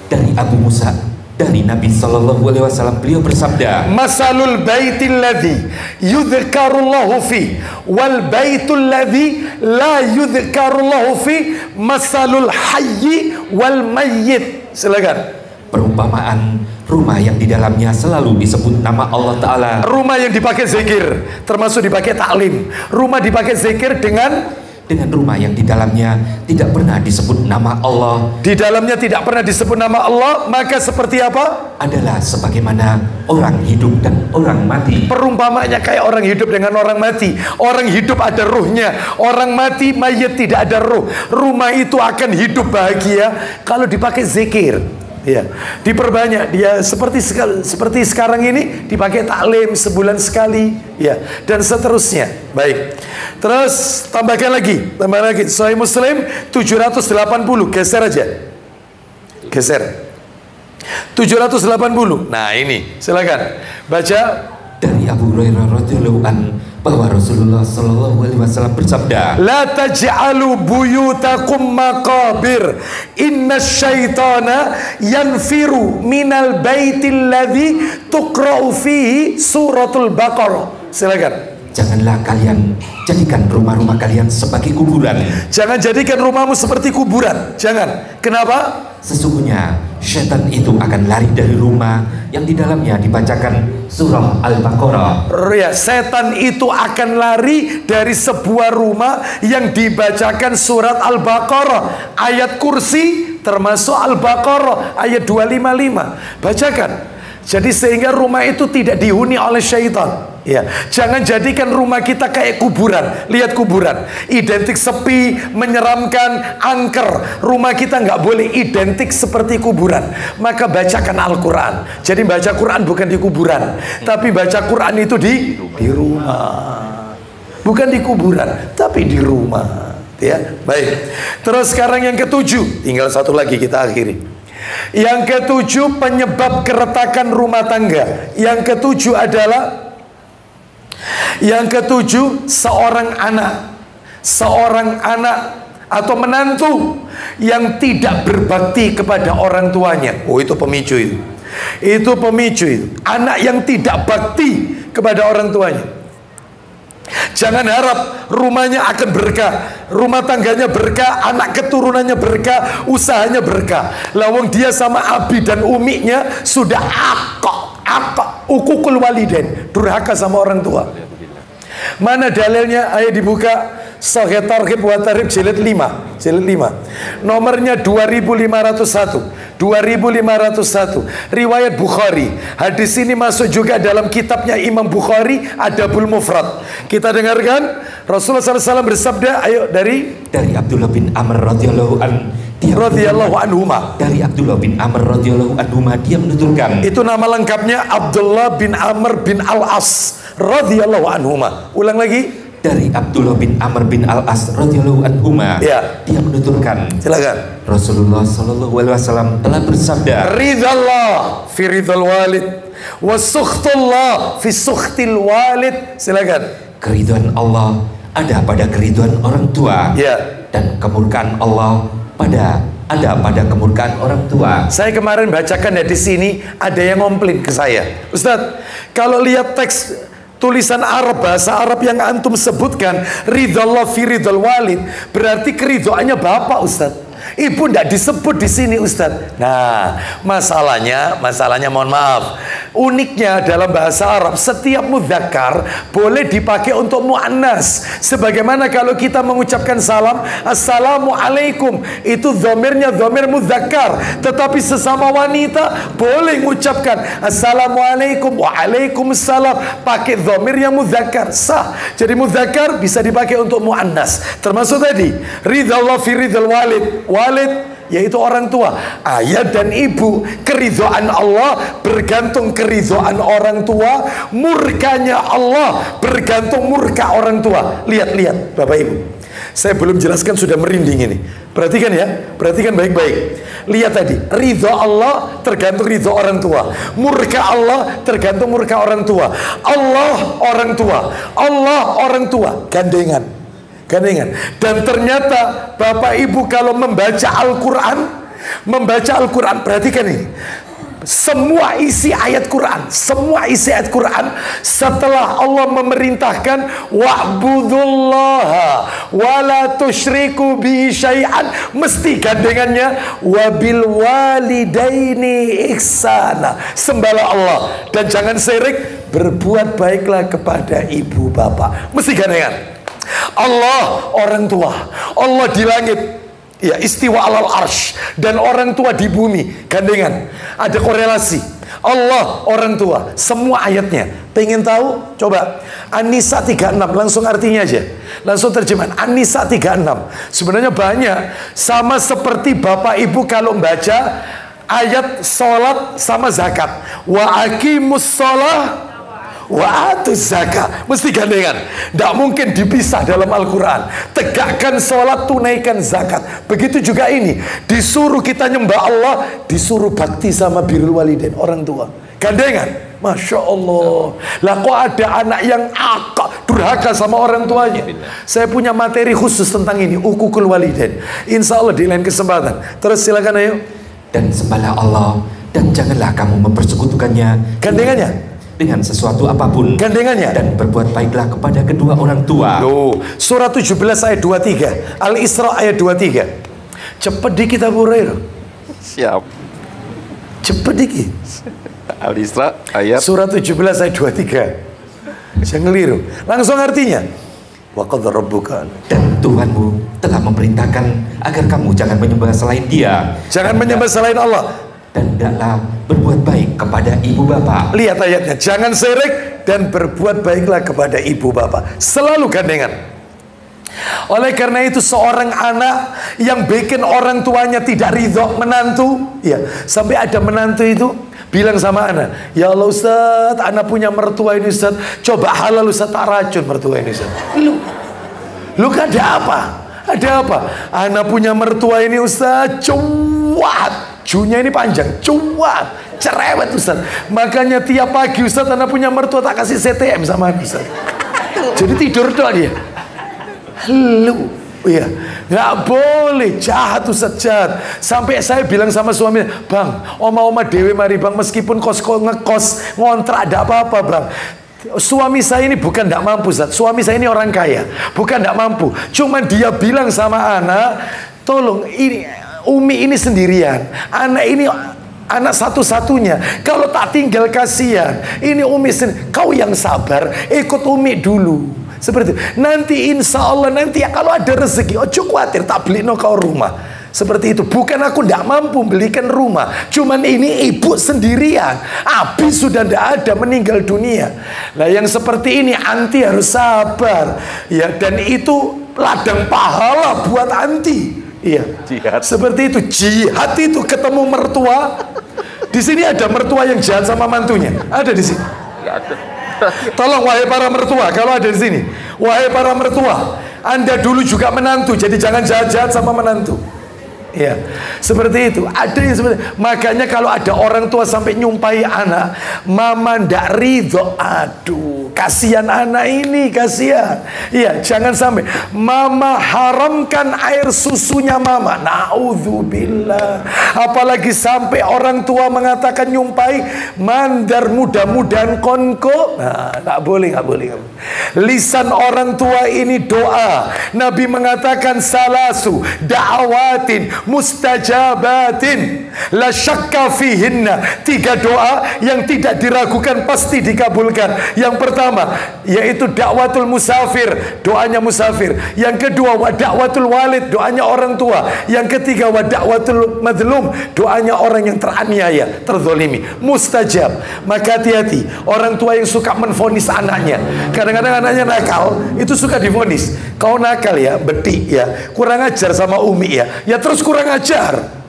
Dari Abu Musa, dari Nabi SAW, beliau bersabda, masalul baitil ladzi yudhkarullahu fi wal baitul ladzi la yudhkarullahu fi masalul hayyi wal mayyit. Silakan. Perumpamaan rumah yang di dalamnya selalu disebut nama Allah Ta'ala. Rumah yang dipakai zikir, termasuk dipakai taklim. Rumah dipakai zikir dengan rumah yang di dalamnya tidak pernah disebut nama Allah. Di dalamnya tidak pernah disebut nama Allah, maka seperti apa? Adalah sebagaimana orang hidup dan orang mati. Perumpamaannya kayak orang hidup dengan orang mati. Orang hidup ada ruhnya, orang mati mayit tidak ada ruh. Rumah itu akan hidup bahagia kalau dipakai zikir. Ya, diperbanyak dia seperti sekarang ini dipakai taklim sebulan sekali, ya, dan seterusnya. Baik. Terus tambah lagi. Sahih Muslim 780. Geser aja. Geser. 780. Nah, ini. Silakan. Baca dari Abu Hurairah radhiyallahu anhu bahwa Rasulullah SAW bersabda, la taj'alu buyutakum maqabir, inna syaitana yanfiru minal baitil ladzi tuqra'u fihi suratul Baqarah. Silakan. Janganlah kalian jadikan rumah-rumah kalian sebagai kuburan. Jangan jadikan rumahmu seperti kuburan. Jangan. Kenapa? Sesungguhnya syaitan itu akan lari dari rumah yang di dalamnya dibacakan surah Al-Baqarah. Ya, setan itu akan lari dari sebuah rumah yang dibacakan surat Al-Baqarah. Ayat kursi termasuk Al-Baqarah ayat 255. Bacakan. Jadi sehingga rumah itu tidak dihuni oleh syaitan. Ya, jangan jadikan rumah kita kayak kuburan. Lihat kuburan, identik sepi, menyeramkan, angker. Rumah kita nggak boleh identik seperti kuburan. Maka bacakan Al-Quran. Jadi baca Quran bukan di kuburan, tapi baca Quran itu di rumah. Bukan di kuburan, tapi di rumah. Ya, baik. Terus sekarang yang ketujuh, tinggal satu lagi kita akhiri. Yang ketujuh, penyebab keretakan rumah tangga. Yang ketujuh adalah seorang anak atau menantu yang tidak berbakti kepada orang tuanya. Oh, itu pemicu itu. Itu pemicu itu. Anak yang tidak bakti kepada orang tuanya. Jangan harap rumahnya akan berkah, rumah tangganya berkah, anak keturunannya berkah, usahanya berkah. Lawang dia sama abi dan umiknya sudah ukukul waliden, durhaka sama orang tua. Mana dalilnya? Ayo dibuka Sahih Targhib wa Tarhib jilid 5. Nomornya 2501. 2501. Riwayat Bukhari. Hadis ini masuk juga dalam kitabnya Imam Bukhari, Adabul Mufrad. Kita dengarkan Rasulullah SAW bersabda, ayo dari Abdullah bin Amr radhiyallahu anhuma. Dari Abdullah bin Amr radhiyallahu anhuma, dia menuturkan. Itu nama lengkapnya Abdullah bin Amr bin Al-As radhiyallahu anhuma. Ulang lagi. dari Abdullah bin Amr bin Al-As radhiyallahu anhuma. Ya. Dia menuturkan, silakan. Rasulullah sallallahu alaihi wasallam telah bersabda, Ridallah fi ridal walid wa sukhtullah fi sukhtil walid. Silakan. Keridhaan Allah ada pada keridhaan orang tua. Ya. Dan kemurkaan Allah ada pada kemurkaan orang tua. Saya kemarin bacakan ya di sini ada yang komplain ke saya, Ustadz, kalau lihat teks tulisan Arab, bahasa Arab yang antum sebutkan, ridallah fi ridal walid, berarti keridhaannya bapak, Ustadz. Ibu tidak disebut di sini, Ustadz. Nah, masalahnya mohon maaf, uniknya dalam bahasa Arab setiap mudzakkar boleh dipakai untuk muannas. Sebagaimana kalau kita mengucapkan salam, assalamualaikum, itu dhamirnya dhamir mudzakkar, tetapi sesama wanita boleh mengucapkan assalamualaikum, waalaikumsalam, pakai dhamir yang mudzakkar, sah. Jadi mudzakkar bisa dipakai untuk muannas. Termasuk tadi ridallah fi ridal walid, yaitu orang tua, ayah dan ibu. Keridhaan Allah bergantung keridhaan orang tua, murkanya Allah bergantung murka orang tua. Lihat Bapak Ibu, saya belum jelaskan sudah merinding ini. Perhatikan ya, perhatikan baik-baik. Lihat tadi, ridha Allah tergantung ridha orang tua, murka Allah tergantung murka orang tua. Allah orang tua, gandengan. Dan ternyata Bapak Ibu kalau membaca Al-Quran, perhatikan ini, semua isi ayat Quran setelah Allah memerintahkan wa'budullaha wa la tusyriku bihi syai'an, mesti gandengannya wabil walidaini ihsana, sembahlah Allah dan jangan syirik, berbuat baiklah kepada ibu bapak, mesti gandengan. Allah orang tua, Allah di langit, ya, istiwa alal arsh, dan orang tua di bumi, gandengan, ada korelasi. Allah orang tua, semua ayatnya. Pengen tahu? Coba An-Nisa 36, langsung artinya aja, langsung terjemahan An-Nisa 36. Sebenarnya banyak, sama seperti Bapak Ibu kalau membaca ayat sholat sama zakat, wa aqimus sholah wa atuz zakat, mesti gandengan, tidak mungkin dipisah dalam Al-Quran. Tegakkan sholat, tunaikan zakat. Begitu juga ini, disuruh kita nyembah Allah, disuruh bakti sama birrul walidain, orang tua, gandengan. Masya Allah. Lah kok ada anak yang durhaka sama orang tuanya? Saya punya materi khusus tentang ini, uququl walidain, insya Allah di lain kesempatan. Terus silakan ayo. Dan sembahlah Allah dan janganlah kamu mempersekutukannya, gandengannya, dengan sesuatu apapun, gandengannya, dan berbuat baiklah kepada kedua orang tua. Surah 17 ayat 23, Al-Isra ayat 23. Cepet dikit Abu Hurairah. Siap. Cepet dikit. Al-Isra ayat Surah 17 ayat 23. Jangan keliru. Langsung artinya, wa qad rabbuka, dan Tuhanmu telah memerintahkan agar kamu jangan menyembah selain Dia, jangan menyembah selain Allah, dan hendaklah berbuat baik kepada ibu bapak. Lihat ayatnya, jangan syirik dan berbuat baiklah kepada ibu bapak. Selalu gandengan. Oleh karena itu seorang anak yang bikin orang tuanya tidak ridho, menantu, ya, sampai ada menantu itu bilang sama anak, ya Allah Ustaz, anak punya mertua ini Ustaz, coba halal Ustaz, tak racun mertua ini Ustaz. Lu kan ada apa? Ada apa? Anak punya mertua ini Ustaz, cuat, junya ini panjang, cuat, cerewet Ustaz. Makanya tiap pagi Ustaz, anak punya mertua tak kasih CTM sama Ustaz. Jadi tidur doang dia. Lu, iya, nggak boleh, jahat Ustaz, jahat. Sampai saya bilang sama suami, bang, oma-oma dewe mari bang, meskipun ngekos ngontrak ada apa-apa bang. Suami saya ini bukan tidak mampu Ustaz. Suami saya ini orang kaya, bukan tidak mampu. Cuman dia bilang sama anak, tolong ini Umi ini sendirian, anak ini anak satu-satunya, kalau tak tinggal kasihan. Ini Umi sendiri, kau yang sabar, ikut Umi dulu. Seperti itu. Nanti insya Allah nanti ya kalau ada rezeki, ojo khawatir, tak beli no kau rumah. Seperti itu. Bukan aku tidak mampu belikan rumah, cuman ini ibu sendirian, abi sudah tidak ada, meninggal dunia. Nah yang seperti ini anti harus sabar, ya, dan itu ladang pahala buat anti. Iya, jihad. Seperti itu, jihad itu ketemu mertua. Di sini ada mertua yang jahat sama mantunya, ada di sini. Nggak ada. Tolong wahai para mertua, kalau ada di sini, Wahai para mertua, Anda dulu juga menantu, jadi jangan jahat-jahat sama menantu. Ya, seperti itu. Ada yang seperti, makanya kalau ada orang tua sampai nyumpahi anak, mama ndak ridho, aduh, kasihan anak ini, kasihan. Iya, jangan sampai mama haramkan air susunya mama. Naudzubillah. Apalagi sampai orang tua mengatakan nyumpahi, mandar mudah-mudahan konko. Nah, nggak boleh, nggak boleh. Lisan orang tua ini doa. Nabi mengatakan salasu da'awatin mustajabatin la syakka fihinna. 3 doa yang tidak diragukan pasti dikabulkan. Yang pertama yaitu dakwatul musafir, doanya musafir. Yang kedua wa dakwatul walid, doanya orang tua. Yang ketiga wa dakwatul madlum, doanya orang yang teraniaya, terzolimi, mustajab. Maka hati-hati orang tua yang suka menvonis anaknya. Kadang-kadang anaknya nakal, itu suka divonis. Kau nakal ya, betik ya, kurang ajar sama Umi ya, ya terus kurang ajar.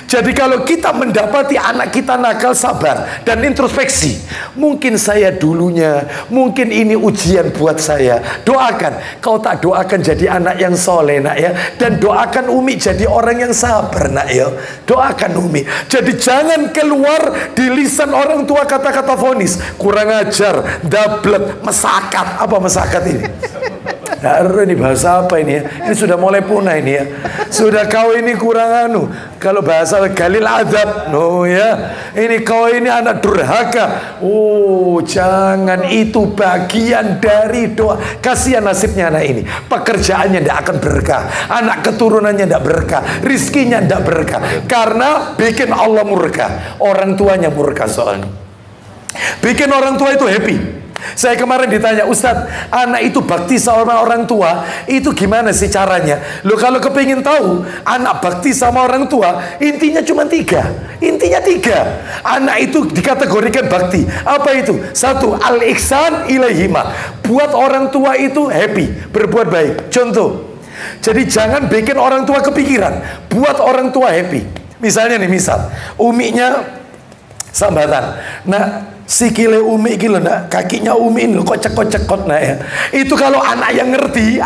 Jadi kalau kita mendapati anak kita nakal, sabar dan introspeksi. Mungkin saya dulunya, mungkin ini ujian buat saya. Doakan, kau tak doakan jadi anak yang soleh nak ya. Dan doakan Umi jadi orang yang sabar nak ya. Doakan Umi. Jadi jangan keluar di lisan orang tua kata-kata vonis. Kurang ajar, dablek, mesakat. Apa mesakat ini? Nah, ini bahasa apa ini ya? Ini sudah mulai punah ini ya. Sudah kau ini kurang anu. Kalau bahasa galil adab, no ya. Ini kau ini anak durhaka. Oh, jangan, itu bagian dari doa. Kasihan nasibnya anak ini. Pekerjaannya tidak akan berkah. Anak keturunannya tidak berkah. Rizkinya tidak berkah. Karena bikin Allah murka. Orang tuanya murka soalnya. Bikin orang tua itu happy. Saya kemarin ditanya, Ustadz, anak itu bakti sama orang tua, itu gimana sih caranya? Loh, kalau kepingin tahu anak bakti sama orang tua, intinya cuma 3. Intinya 3. Anak itu dikategorikan bakti. Apa itu? 1, al-ihsan ilaihima. Buat orang tua itu happy, berbuat baik. Contoh, jadi jangan bikin orang tua kepikiran, buat orang tua happy. Misalnya nih, uminya sambatan. Nah, sikile Umi gitu nak, kakinya Umi ini kok cekot-cekot nak ya. Itu kalau anak yang ngerti,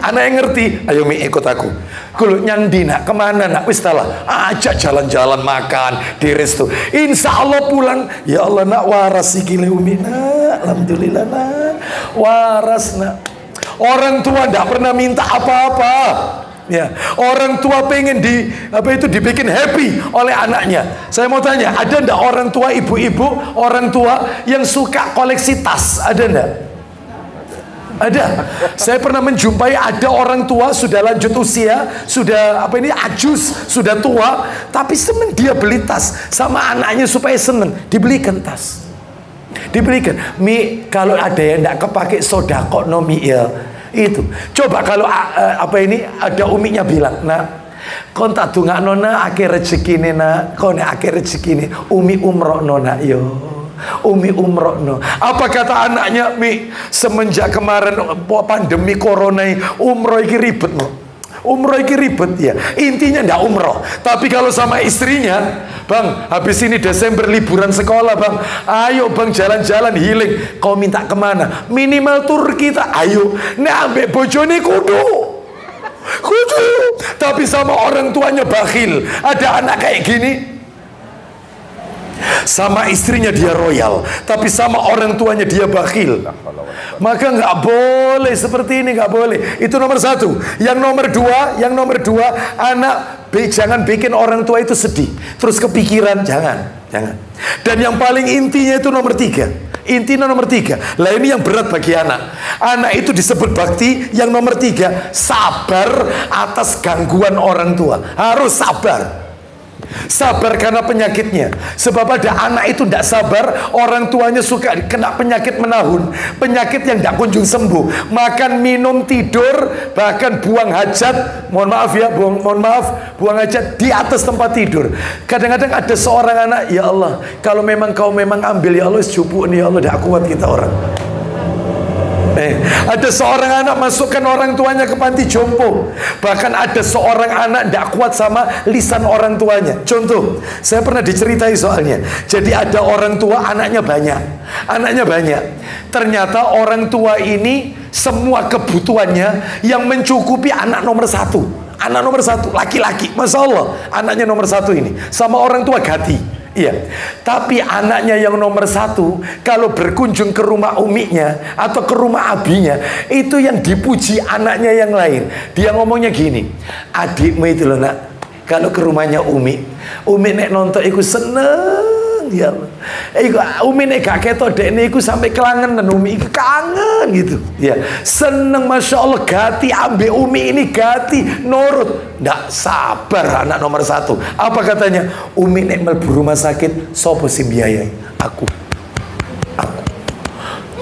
ayo Mi ikut aku. Kalau nyandi nak, kemana nak? Wis lah, ajak jalan-jalan makan di resto. Insya Allah pulang, ya Allah nak waras sikile Umi nak, alhamdulillah nak, waras nak. Orang tua tidak pernah minta apa-apa. Ya, orang tua pengen dibikin happy oleh anaknya. Saya mau tanya, ada ndak orang tua, ibu-ibu, orang tua yang suka koleksi tas? Ada ndak? Ada. Saya pernah menjumpai ada orang tua sudah lanjut usia, sudah ajus, sudah tua, tapi seneng dia beli tas sama anaknya supaya seneng, dibelikan tas. Dibelikan. Mi, kalau ada yang ndak kepake sodako no mi ya. Itu coba kalau ada uminya bilang, nah kon tak dungak nona akhir rezeki nena, kon akhir rezeki nih Umi umroh nona yo, Umi umroh no. Apa kata anaknya? Mi, semenjak kemarin pandemi corona umroh iki ribet no. Umroh iki ribet ya. Intinya ndak umroh. Tapi kalau sama istrinya, Bang, habis ini Desember liburan sekolah Bang, ayo Bang jalan-jalan healing. Kau minta kemana? Minimal tur kita. Ayo. Nek ambek bojone kudu. Tapi sama orang tuanya bakhil. Ada anak kayak gini, sama istrinya dia royal, tapi sama orang tuanya dia bakhil. Maka nggak boleh seperti ini, nggak boleh. Itu nomor 1. Yang nomor dua, anak jangan bikin orang tua itu sedih, terus kepikiran, jangan. Dan yang paling intinya itu nomor 3. Intinya nomor 3. Lah ini yang berat bagi anak. Anak itu disebut bakti. Yang nomor 3, sabar atas gangguan orang tua. Harus sabar. Sabar karena penyakitnya. Sebab ada anak itu tidak sabar, orang tuanya suka kena penyakit menahun, penyakit yang tidak kunjung sembuh. Makan, minum, tidur, bahkan buang hajat, mohon maaf, buang hajat di atas tempat tidur. Kadang-kadang ada seorang anak, ya Allah, kalau memang kau memang ambil ya Allah, cupu nih ya Allah, tidak kuat kita orang. Ada seorang anak masukkan orang tuanya ke panti jompo. Bahkan ada seorang anak tidak kuat sama lisan orang tuanya. Contoh, saya pernah diceritai soalnya. Jadi ada orang tua anaknya banyak. Ternyata orang tua ini semua kebutuhannya yang mencukupi anak nomor satu. Anak nomor satu, laki-laki. Masya Allah, anaknya nomor satu ini. Sama orang tua ganti. Iya, tapi anaknya yang nomor satu kalau berkunjung ke rumah uminya atau ke rumah abinya, itu yang dipuji anaknya yang lain. Dia ngomongnya gini, adikmu itu loh nak, kalau ke rumahnya umi nek nonton iku seneng ya Allah. Umi nek gak ketok dekne iku sampai kelangen dan umi iku kangen gitu. Ya, seneng Masya Allah, gati ambe umi ini gati nurut. Ndak sabar anak nomor satu. Apa katanya? Umi nek mlebu rumah sakit sopo sing biayai? Aku.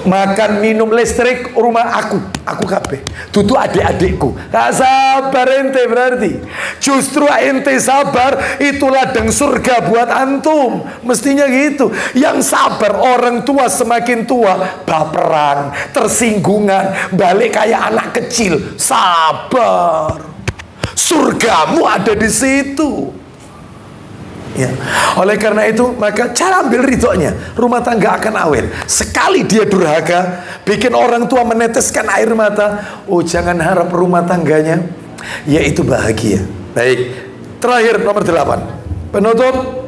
Makan minum listrik rumah aku kabeh. Tutu adik-adikku. Gak sabar ente berarti. Justru ente sabar itu ladang surga buat antum. Mestinya gitu. Yang sabar orang tua semakin tua baperan, tersinggungan, balik kayak anak kecil. Sabar. Surgamu ada di situ. Ya. Oleh karena itu maka cara ambil ridhonya, rumah tangga akan awet. Sekali dia durhaka, bikin orang tua meneteskan air mata, oh jangan harap rumah tangganya yaitu bahagia. Baik, terakhir nomor 8 penutup.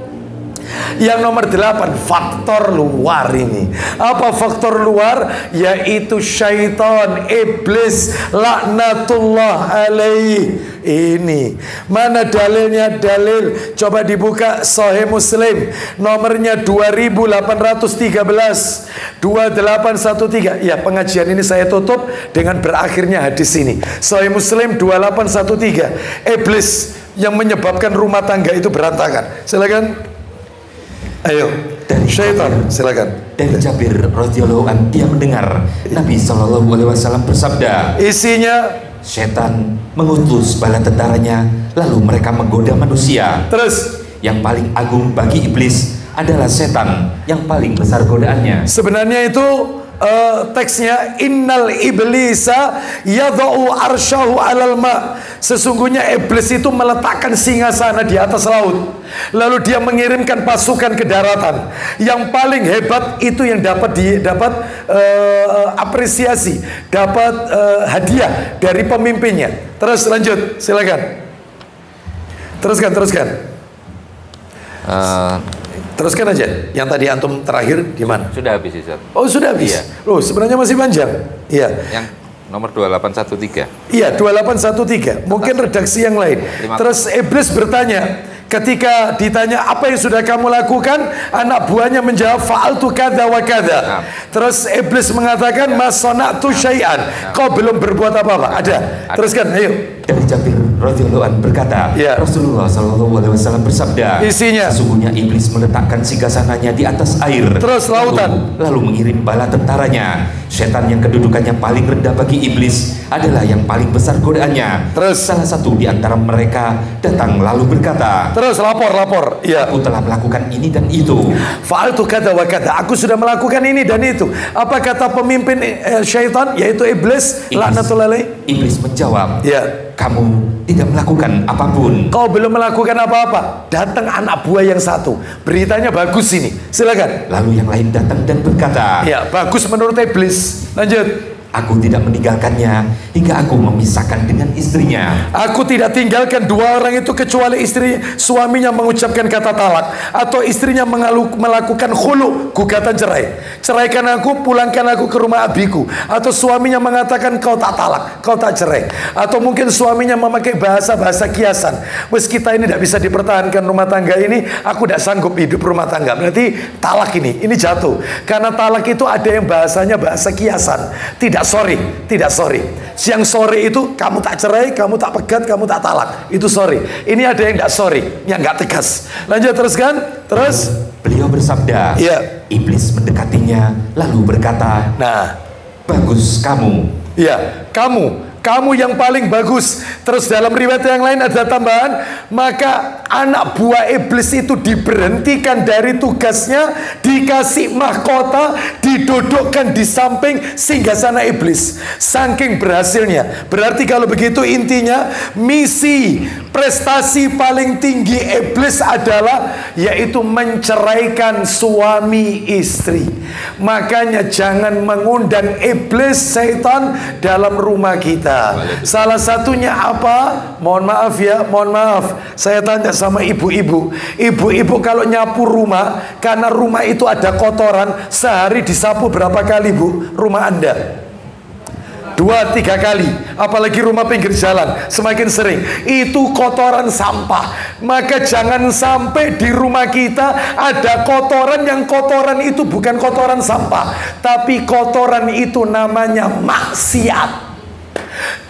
Yang nomor 8, faktor luar ini. Apa faktor luar? Yaitu syaitan, iblis, laknatullah alaihi. Ini mana dalilnya? Dalil coba dibuka Sahih Muslim nomornya 2813 2813. Ya, pengajian ini saya tutup dengan berakhirnya hadis ini. Sahih Muslim 2813. Iblis yang menyebabkan rumah tangga itu berantakan. Silakan. Ayo, dari syaitan, silakan. Dari Jabir radhiyallahu anhu, dia mendengar Nabi sallallahu alaihi wasallam bersabda, isinya setan mengutus bala tentaranya, lalu mereka menggoda manusia. Terus yang paling agung bagi iblis adalah setan, yang paling besar godaannya. Sebenarnya itu teksnya innal iblisa yadau arsyahu alal ma. Sesungguhnya iblis itu meletakkan singgasana di atas laut. Lalu dia mengirimkan pasukan ke daratan. Yang paling hebat itu yang dapat apresiasi, dapat hadiah dari pemimpinnya. Terus lanjut, silakan. Teruskan. Teruskan aja. Yang tadi antum terakhir gimana? Sudah habis, Ustaz. Oh, sudah habis. Iya. Loh, sebenarnya masih panjang. Iya. Yang nomor 2813. Iya, 2813. Mungkin redaksi yang lain. Terus iblis bertanya, ketika ditanya apa yang sudah kamu lakukan, anak buahnya menjawab fa'altu kadza wa kadza. Terus iblis mengatakan masona'tu syai'an. Kau belum berbuat apa-apa. Ada. Teruskan, ayo. Dari Jabir radhiyallahu anhu berkata, Rasulullah sallallahu alaihi wasallam bersabda, isinya sesungguhnya iblis meletakkan singgasananya di atas air, terus lautan, lalu mengirim bala tentaranya. Setan yang kedudukannya paling rendah bagi iblis adalah yang paling besar godaannya. Terus salah satu di antara mereka datang lalu berkata, terus lapor, ya, aku telah melakukan ini dan itu. Fa'altu kadza wa kadza. Aku sudah melakukan ini dan itu. Apa kata pemimpin syaitan yaitu iblis laknatullah alaih? Iblis menjawab, ya, kamu tidak melakukan apapun. Kau belum melakukan apa-apa. Datang anak buah yang satu. Beritanya bagus ini. Silakan. Lalu yang lain datang dan berkata, ya, bagus menurut iblis. Lanjut. Aku tidak meninggalkannya hingga aku memisahkan dengan istrinya. Aku tidak tinggalkan dua orang itu kecuali istri suaminya mengucapkan kata talak atau istrinya melakukan khulu, gugatan cerai. Ceraikan aku, pulangkan aku ke rumah abiku. Atau suaminya mengatakan kau tak talak, kau tak cerai. Atau mungkin suaminya memakai bahasa-bahasa kiasan. Wes kita ini tidak bisa dipertahankan rumah tangga ini, aku tidak sanggup hidup rumah tangga. Berarti talak ini jatuh. Karena talak itu ada yang bahasanya bahasa kiasan. Tidak sorry. Yang sorry itu kamu tak cerai, kamu tak pegat, kamu tak talak. Itu sorry. Ini ada yang tidak sorry, yang nggak tegas. Lanjut, teruskan. Terus beliau bersabda, ya. Iblis mendekatinya lalu berkata, nah, bagus kamu. Ya, kamu yang paling bagus. Terus dalam riwayat yang lain ada tambahan, maka anak buah iblis itu diberhentikan dari tugasnya, dikasih mahkota, didudukkan di samping singgasana iblis. Saking berhasilnya. Berarti kalau begitu intinya misi prestasi paling tinggi iblis adalah yaitu menceraikan suami istri. Makanya jangan mengundang iblis setan dalam rumah kita. Salah satunya apa? Mohon maaf ya, mohon maaf. Saya tanya sama ibu-ibu. Ibu-ibu kalau nyapu rumah, karena rumah itu ada kotoran, sehari disapu berapa kali Bu? Rumah Anda? 2-3 kali. Apalagi rumah pinggir jalan, semakin sering. Itu kotoran sampah. Maka jangan sampai di rumah kita ada kotoran yang kotoran itu bukan kotoran sampah, tapi kotoran itu namanya maksiat.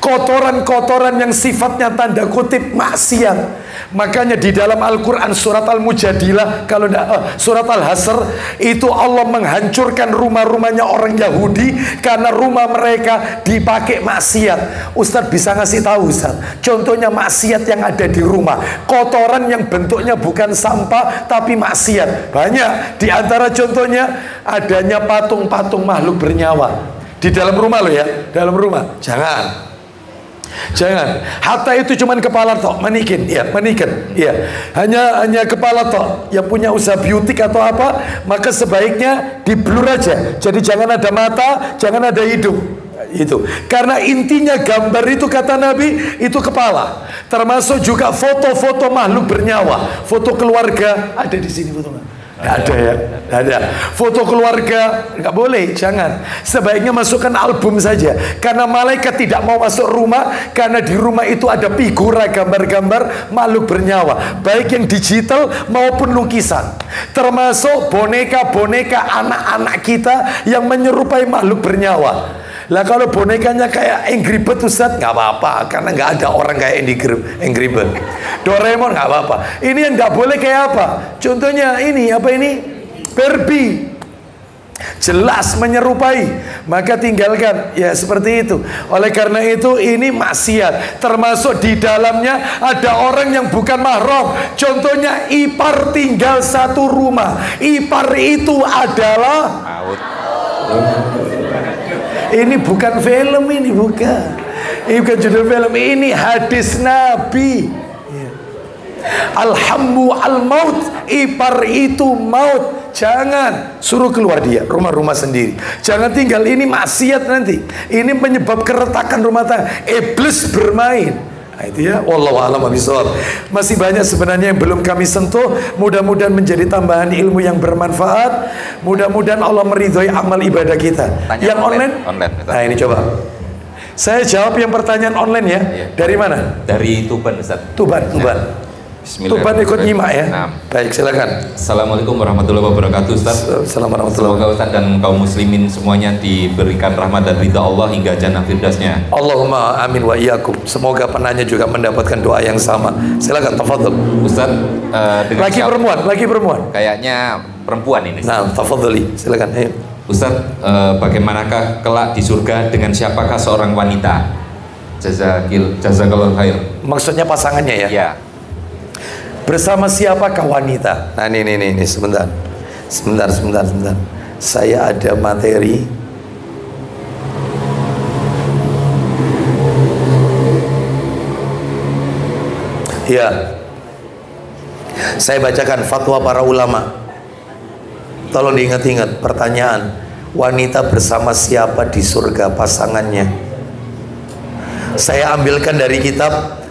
Kotoran-kotoran yang sifatnya tanda kutip maksiat. Makanya di dalam Al-Quran surat Al-Mujadilah, kalau surat Al-Hasr, itu Allah menghancurkan rumah-rumahnya orang Yahudi karena rumah mereka dipakai maksiat. Ustadz bisa ngasih tahu Ustadz contohnya maksiat yang ada di rumah, kotoran yang bentuknya bukan sampah tapi maksiat? Banyak. Di antara contohnya adanya patung-patung makhluk bernyawa di dalam rumah loh ya, dalam rumah. Jangan. Hatta itu cuman kepala tok, manikin, ya, manikin, ya. Hanya kepala tok. Yang punya usaha beauty atau apa, maka sebaiknya di blur aja. Jadi jangan ada mata, jangan ada hidung. Itu. Karena intinya gambar itu kata Nabi itu kepala. Termasuk juga foto-foto makhluk bernyawa, foto keluarga ada di sini fotonya. Nggak ada ya, nggak ada. Foto keluarga nggak boleh, jangan. Sebaiknya masukkan album saja. Karena malaikat tidak mau masuk rumah, karena di rumah itu ada figura, gambar-gambar makhluk bernyawa, baik yang digital maupun lukisan. Termasuk boneka-boneka anak-anak kita yang menyerupai makhluk bernyawa. Lah kalau bonekanya kayak Angry Bird Ustadz, nggak apa-apa, karena nggak ada orang kayak Angry Bird. Doraemon nggak apa-apa. Ini yang nggak boleh kayak apa? Contohnya ini, apa ini? Barbie. Jelas menyerupai, maka tinggalkan. Ya seperti itu. Oleh karena itu ini maksiat. Termasuk di dalamnya ada orang yang bukan mahram. Contohnya ipar tinggal satu rumah. Ipar itu adalah ini bukan film, ini bukan. Ini bukan judul film, ini hadis Nabi. Alhammu al-maut, ipar itu maut. Jangan, suruh keluar dia, rumah-rumah sendiri. Jangan tinggal, ini maksiat nanti. Ini menyebab keretakan rumah tangga. Iblis bermain. Nah, itu ya, wallahu a'lam bishawab. Masih banyak sebenarnya yang belum kami sentuh. Mudah-mudahan menjadi tambahan ilmu yang bermanfaat. Mudah-mudahan Allah meridhoi amal ibadah kita. Yang online? Nah ini coba. Saya jawab yang pertanyaan online ya. Dari mana? Dari Tuban Ustaz. Tuban. Tuban ikut nyimak ya. Baik, silakan. Assalamualaikum warahmatullahi wabarakatuh Ustaz. Assalamualaikum. Semoga Ustaz dan kaum muslimin semuanya diberikan rahmat dan ridha Allah hingga jannah firdausnya. Allahumma amin wa iyyakum. Semoga penanya juga mendapatkan doa yang sama. Silakan, tafadhol. Ustaz, laki perempuan? Kayaknya perempuan ini. Nah, tafadholi. Silakan. Ayo. Ustaz, bagaimanakah kelak di surga dengan siapakah seorang wanita? Jazakallahu khair. Maksudnya pasangannya ya? Ya. Bersama siapakah wanita? Nah ini sebentar. Saya ada materi. Ya. Saya bacakan fatwa para ulama. Tolong diingat-ingat pertanyaan. Wanita bersama siapa di surga pasangannya? Saya ambilkan dari kitab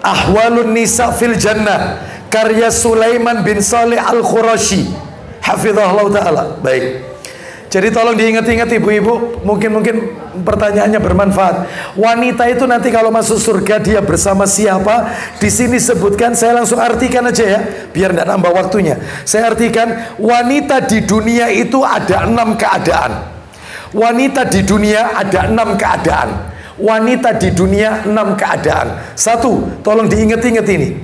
Ahwalun Nisa fil Jannah karya Sulaiman bin Saleh Al-Khurashi hafizahullah ta'ala. Baik. Jadi tolong diingat-ingat ibu-ibu, mungkin pertanyaannya bermanfaat. Wanita itu nanti kalau masuk surga dia bersama siapa? Di sini sebutkan, saya langsung artikan aja ya, biar tidak nambah waktunya. Saya artikan, wanita di dunia itu ada 6 keadaan. Wanita di dunia ada 6 keadaan. Wanita di dunia 6 keadaan. 1, tolong diingat-ingat ini.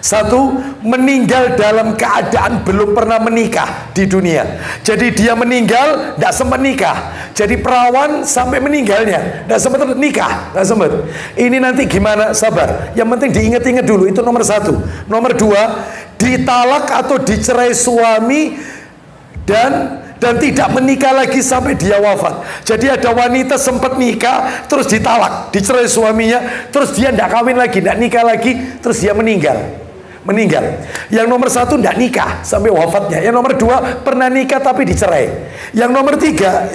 1, meninggal dalam keadaan belum pernah menikah di dunia. Jadi dia meninggal tidak sempat nikah. Jadi perawan sampai meninggalnya tidak sempat nikah, tidak sempat. Ini nanti gimana? Sabar. Yang penting diingat-ingat dulu, itu nomor 1. Nomor 2, ditalak atau dicerai suami dan dan tidak menikah lagi sampai dia wafat. Jadi ada wanita sempat nikah, terus ditalak, dicerai suaminya, terus dia tidak kawin lagi, tidak nikah lagi, terus dia meninggal. Yang nomor 1 tidak nikah sampai wafatnya. Yang nomor 2 pernah nikah tapi dicerai. Yang nomor 3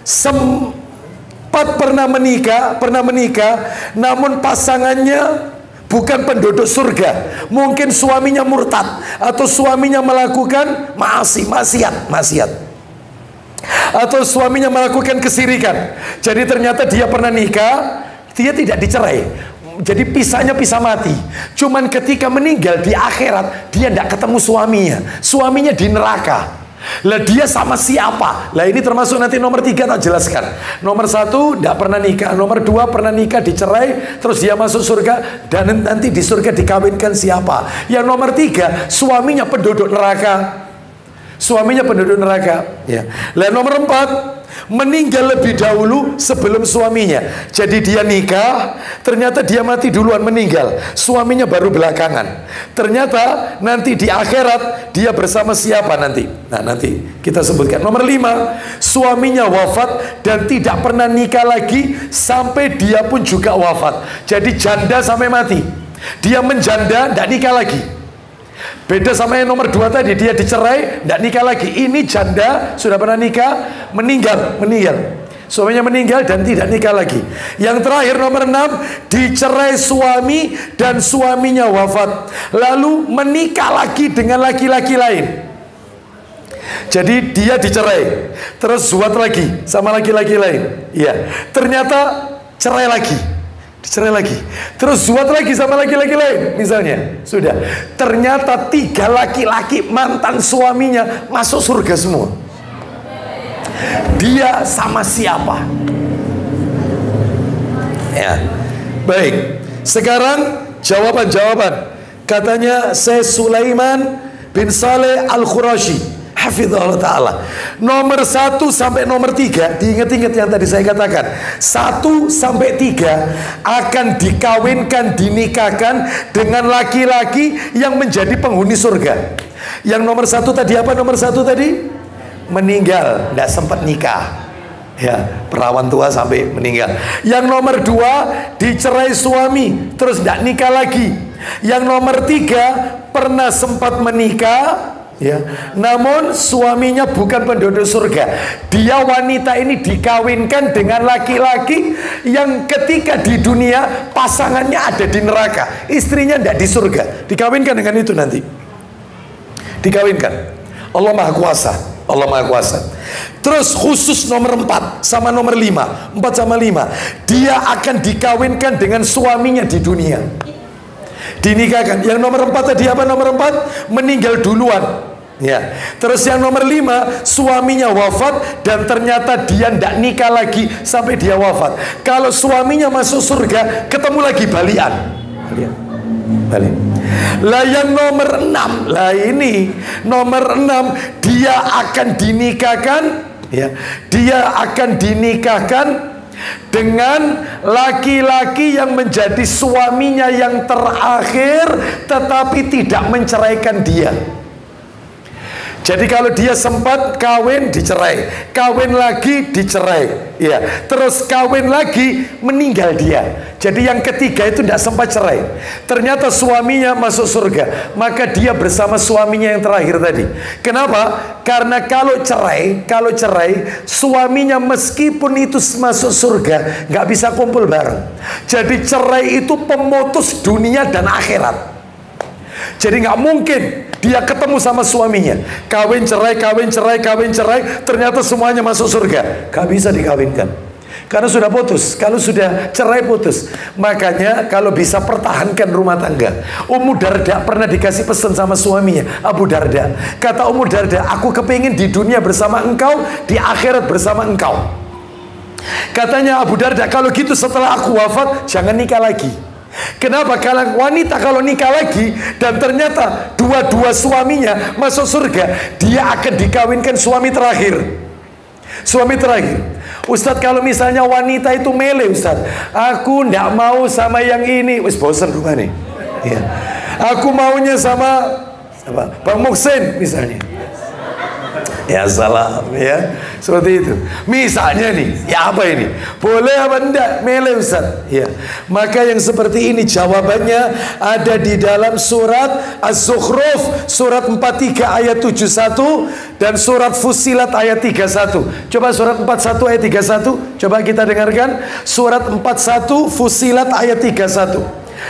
sempat pernah menikah, namun pasangannya bukan penduduk surga. Mungkin suaminya murtad, atau suaminya melakukan maksiat, atau suaminya melakukan kesirikan. Jadi ternyata dia pernah nikah, dia tidak dicerai. Jadi pisahnya pisah mati. Cuman ketika meninggal di akhirat, dia tidak ketemu suaminya di neraka. Lah dia sama siapa? Lah ini termasuk nanti nomor 3 tak jelaskan. Nomor 1 tidak pernah nikah, nomor 2 pernah nikah dicerai, terus dia masuk surga, dan nanti di surga dikawinkan siapa? Yang nomor 3 suaminya penduduk neraka. Ya. Lah nomor 4 meninggal lebih dahulu sebelum suaminya. Jadi dia nikah, ternyata dia mati duluan meninggal, suaminya baru belakangan. Ternyata nanti di akhirat dia bersama siapa nanti? Nah, nanti kita sebutkan. Nomor 5, suaminya wafat dan tidak pernah nikah lagi sampai dia pun juga wafat. Jadi janda sampai mati. Dia menjanda, tidak nikah lagi. Beda sama yang nomor 2 tadi, dia dicerai, tidak nikah lagi. Ini janda, sudah pernah nikah, meninggal. Suaminya meninggal dan tidak nikah lagi. Yang terakhir nomor 6, dicerai suami dan suaminya wafat, lalu menikah lagi dengan laki-laki lain. Jadi dia dicerai, terus zuat lagi sama laki-laki lain. Ya, ternyata cerai lagi. Terus zuat lagi sama laki-laki lain, misalnya. Sudah, ternyata 3 laki-laki mantan suaminya masuk surga semua. Dia sama siapa? Ya, baik. Sekarang jawaban. Katanya Syekh Sulaiman bin Saleh Al-Qurashi, hafizahullah ta'ala. Nomor 1 sampai nomor 3, diingat-ingat yang tadi saya katakan. 1 sampai 3 akan dikawinkan, dinikahkan dengan laki-laki yang menjadi penghuni surga. Yang nomor 1 tadi apa? Nomor 1 tadi meninggal, tidak sempat nikah. Ya, perawan tua sampai meninggal. Yang nomor 2 dicerai suami, terus tidak nikah lagi. Yang nomor 3 pernah sempat menikah, ya, namun suaminya bukan penduduk surga. Dia, wanita ini dikawinkan dengan laki-laki yang ketika di dunia pasangannya ada di neraka, istrinya tidak di surga. Dikawinkan dengan itu nanti. Dikawinkan. Allah Maha Kuasa. Terus khusus nomor 4 sama nomor 5, 4 sama 5, dia akan dikawinkan dengan suaminya di dunia. Dinikahkan. Yang nomor 4 tadi apa? Nomor 4 meninggal duluan. Ya. Terus yang nomor 5, suaminya wafat dan ternyata dia tidak nikah lagi sampai dia wafat. Kalau suaminya masuk surga, ketemu lagi balian. Lah yang nomor 6, lah ini nomor 6, dia akan dinikahkan, ya. Dia akan dinikahkan dengan laki-laki yang menjadi suaminya yang terakhir, tetapi tidak menceraikan dia. Jadi kalau dia sempat kawin dicerai, kawin lagi dicerai, ya, terus kawin lagi meninggal dia. Jadi yang ketiga itu tidak sempat cerai. Ternyata suaminya masuk surga, maka dia bersama suaminya yang terakhir tadi. Kenapa? Karena kalau cerai, suaminya meskipun itu masuk surga, nggak bisa kumpul bareng. Jadi cerai itu pemutus dunia dan akhirat. Jadi nggak mungkin dia ketemu sama suaminya, kawin cerai, ternyata semuanya masuk surga. Gak bisa dikawinkan, karena sudah putus. Kalau sudah cerai putus. Makanya kalau bisa pertahankan rumah tangga. Ummu Darda pernah dikasih pesan sama suaminya, Abu Darda. Kata Ummu Darda, aku kepingin di dunia bersama engkau, di akhirat bersama engkau. Katanya Abu Darda, kalau gitu setelah aku wafat jangan nikah lagi. Kenapa? Kalau wanita kalau nikah lagi dan ternyata dua-dua suaminya masuk surga, dia akan dikawinkan suami terakhir. Ustadz, kalau misalnya wanita itu mele, Ustadz, aku ndak mau sama yang ini, wis bosan rumah nih, ya. Aku maunya sama Bang Muksin misalnya. Ya salam ya. Seperti itu. Misalnya nih, ya apa ini? Boleh apa enggak? Milih Ustaz. Ya. Maka yang seperti ini jawabannya ada di dalam surat Az-Zukhruf surat 43 ayat 71 dan surat Fussilat ayat 31. Coba surat 41 ayat 31 coba kita dengarkan. Surat 41 Fussilat ayat 31.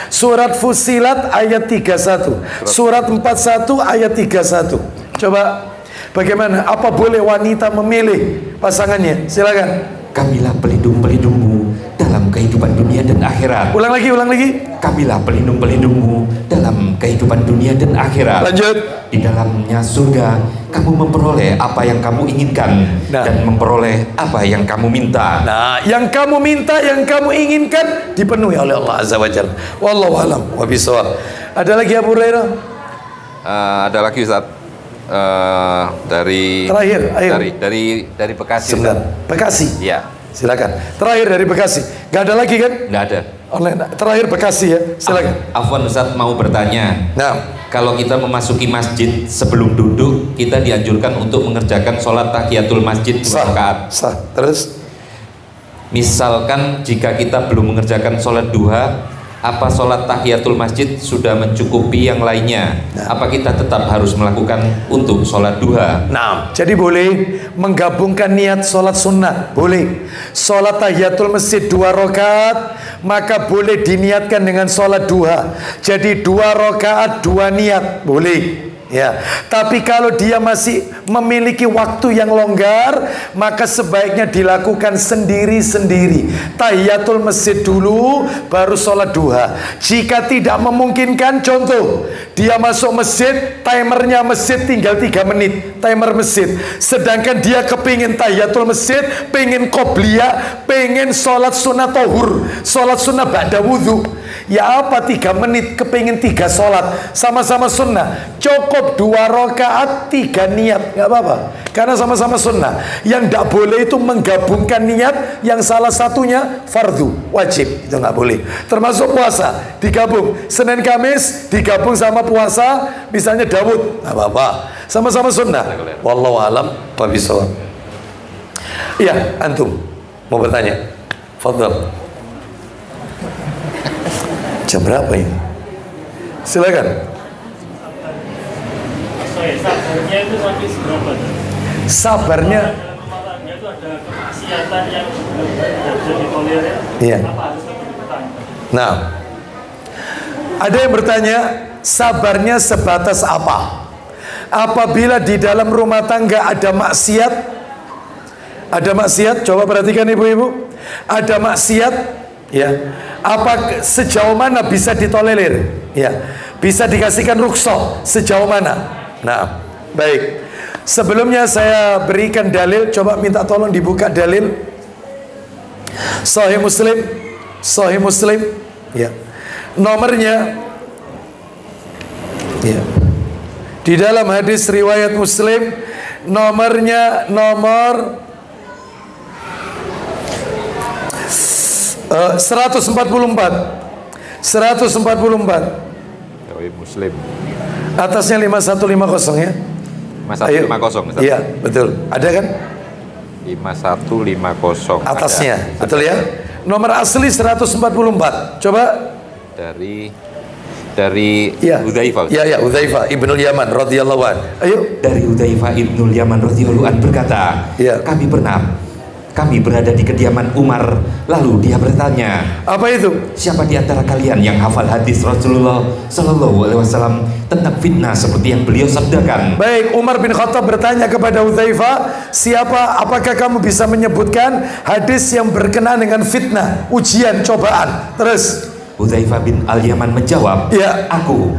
Surat Fussilat ayat 31. Surat 41 ayat 31. Coba bagaimana? Apa boleh wanita memilih pasangannya? Silakan. Kamilah pelindung-pelindungmu dalam kehidupan dunia dan akhirat. Ulang lagi, ulang lagi. Kamilah pelindung-pelindungmu dalam kehidupan dunia dan akhirat. Lanjut. Di dalamnya surga, kamu memperoleh apa yang kamu inginkan dan memperoleh apa yang kamu minta. Nah, yang kamu minta, yang kamu inginkan dipenuhi oleh Allah Azza wa Jalla. Wallahu a'lam wa bishawab. Ada lagi Abu Hurairah? Ada lagi Ustaz. Dari terakhir, ayo. Dari Bekasi. Sebentar. Bekasi. Iya. Silakan. Terakhir dari Bekasi. Gak ada lagi kan? Nggak ada. Terakhir Bekasi ya. Silakan. Afwan Ustaz mau bertanya. Nah, kalau kita memasuki masjid sebelum duduk, kita dianjurkan untuk mengerjakan sholat tahiyatul masjid 2 rakaat. Sah. Terus? Misalkan jika kita belum mengerjakan sholat duha, apa sholat tahiyatul masjid sudah mencukupi yang lainnya? Apa kita tetap harus melakukan untuk sholat duha? Nah, jadi boleh menggabungkan niat sholat sunnah. Boleh. Sholat tahiyatul masjid 2 rakaat, maka boleh diniatkan dengan sholat duha. Jadi 2 rakaat 2 niat. Boleh. Ya, tapi kalau dia masih memiliki waktu yang longgar, maka sebaiknya dilakukan sendiri-sendiri. Tahiyatul masjid dulu, baru sholat duha. Jika tidak memungkinkan, contoh, dia masuk masjid, timernya masjid tinggal 3 menit, timer masjid. Sedangkan dia kepingin tahiyatul masjid, pengen qobliyah, pengen sholat sunnah tohur, sholat sunnah ba'da wudhu. Ya apa 3 menit kepingin 3 sholat, sama-sama sunnah. Cukup 2 rakaat 3 niat, nggak apa-apa, karena sama-sama sunnah. Yang tidak boleh itu menggabungkan niat yang salah satunya fardu, wajib, itu nggak boleh. Termasuk puasa, digabung Senin Kamis digabung sama puasa, misalnya Daud, nggak apa-apa, sama-sama sunnah. Wallahu alam wa bishawab. Iya, antum mau bertanya? Fadhal. Jam berapa ini? Silakan. Sabarnya itu sampai seberapa? Sabarnya itu ada kemaksiatan yang bisa ditolerir. Iya. Apa harus dipertahankan? Nah, ada yang bertanya, sabarnya sebatas apa? Apabila di dalam rumah tangga ada maksiat, coba perhatikan ibu-ibu, ada maksiat, ya, apa sejauh mana bisa ditolerir? Ya, bisa dikasihkan rukhsah sejauh mana? Nah, baik. Sebelumnya saya berikan dalil, coba minta tolong dibuka dalil Sahih Muslim, ya. Nomornya, ya. Di dalam hadis riwayat Muslim, nomornya nomor 144. Muslim. Atasnya 5150 ya. 5150. Iya, betul. Ada kan? 5150. Atasnya, ada. betul ya. Nomor asli 144. Coba dari ya. Hudzaifah. Ya, Hudzaifah Ibnul Yaman radhiyallahu an. Ayo. Dari Hudzaifah Ibnul Yaman radhiyallahu an berkata, ya. Kami berada di kediaman Umar, lalu dia bertanya, apa itu? Siapa di antara kalian yang hafal hadis Rasulullah Sallallahu Alaihi Wasallam tentang fitnah seperti yang beliau sabdakan? Baik, Umar bin Khattab bertanya kepada Hudzaifah, apakah kamu bisa menyebutkan hadis yang berkenaan dengan fitnah, ujian, cobaan? Terus Hudzaifah bin Al-Yaman menjawab, ya, aku.